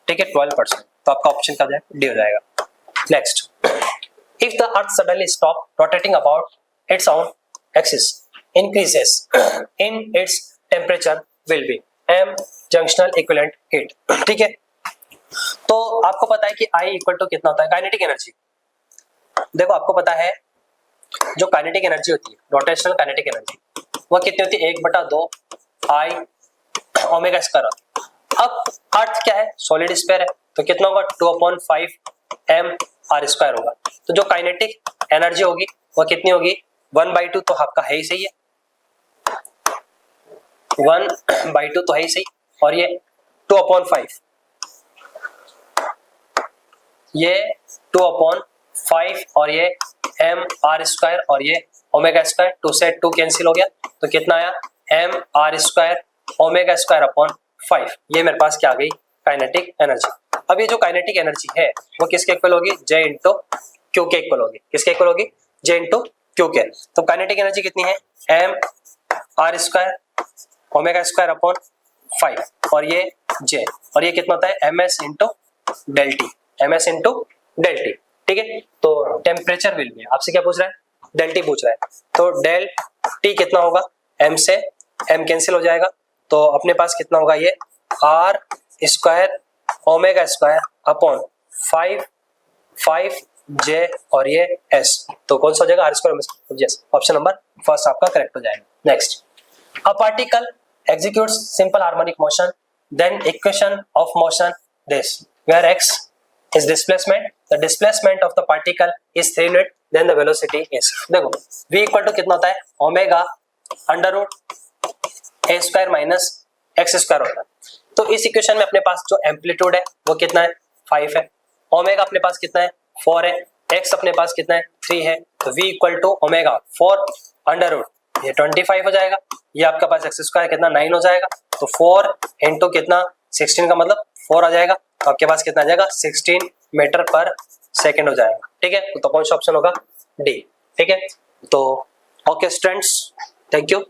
ठीक है 12%, तो आपका ऑप्शन का डी हो जाएगा। Next, if the earth suddenly stop rotating about its own axis increases in its temperature will be m junctional equivalent heat. ठीक है, तो आपको पता है कि I इक्वल टू कितना होता है काइनेटिक एनर्जी। देखो आपको पता है जो काइनेटिक एनर्जी होती है रोटेशनल काइनेटिक एनर्जी वो कितनी होती है 1/2 I ओमेगा स्क्वायर। अब अर्थ क्या है सॉलिड स्फीयर है, तो कितना होगा 2/5 m r स्क्वायर होगा। तो जो काइनेटिक एनर्जी होगी वो कितनी होगी 1/2, तो आपका है ही सही है 1/2 तो है ही सही, और ये 2/5, ये 2/5 और ये m r स्क्वायर और ये ओमेगा स्क्वायर, 2 से 2 कैंसिल हो गया, तो कितना आया m r square omega square upon 5, ये मेरे पास क्या आ गई काइनेटिक एनर्जी। अब ये जो काइनेटिक एनर्जी है वो किसके इक्वल होगी J इंटू क्यू के इक्वल होगी, किसके इक्वल होगी J इंटू क्यू के। तो काइनेटिक एनर्जी कितनी है m r square omega square upon 5 और ये J, और ये कितना होता है ms into del t, ms into del t. ठीक है, तो टेम्परेचर विल बी आपसे क्या पूछ रहा है डेल टी पूछ रहा है, तो डेल टी कितना होगा m से m कैंसिल हो जाएगा, तो अपने पास कितना होगा ये r square omega square upon 5 J और ये S, तो कौन सा हो जाएगा r square yes, option number first आपका करेक्ट हो जाएगा। Next, a particle executes simple harmonic motion then equation of motion this where x is displacement, the displacement of the particle is 3 unit then the velocity is, देखो v equal to कितना होता है omega under root a square minus x square होता है। तो इस equation में अपने पास जो एम्पलीट्यूड है वो कितना है 5 है, ओमेगा अपने पास कितना है 4 है, x अपने पास कितना है 3 है, तो v equal to omega 4 under root ये 25 हो जाएगा, ये आपका पास एक्स स्क्वायर कितना 9 हो जाएगा, तो 4 इंटू कितना 16 का मतलब 4 आ जाएगा, तो आपके पास कितना आ जाएगा 16 मीटर पर सेकेंड हो जाएगा। ठीक है, तो कौन सा ऑप्शन होगा डी। ठीक है, तो ओके स्टूडेंट्स, थैंक यू।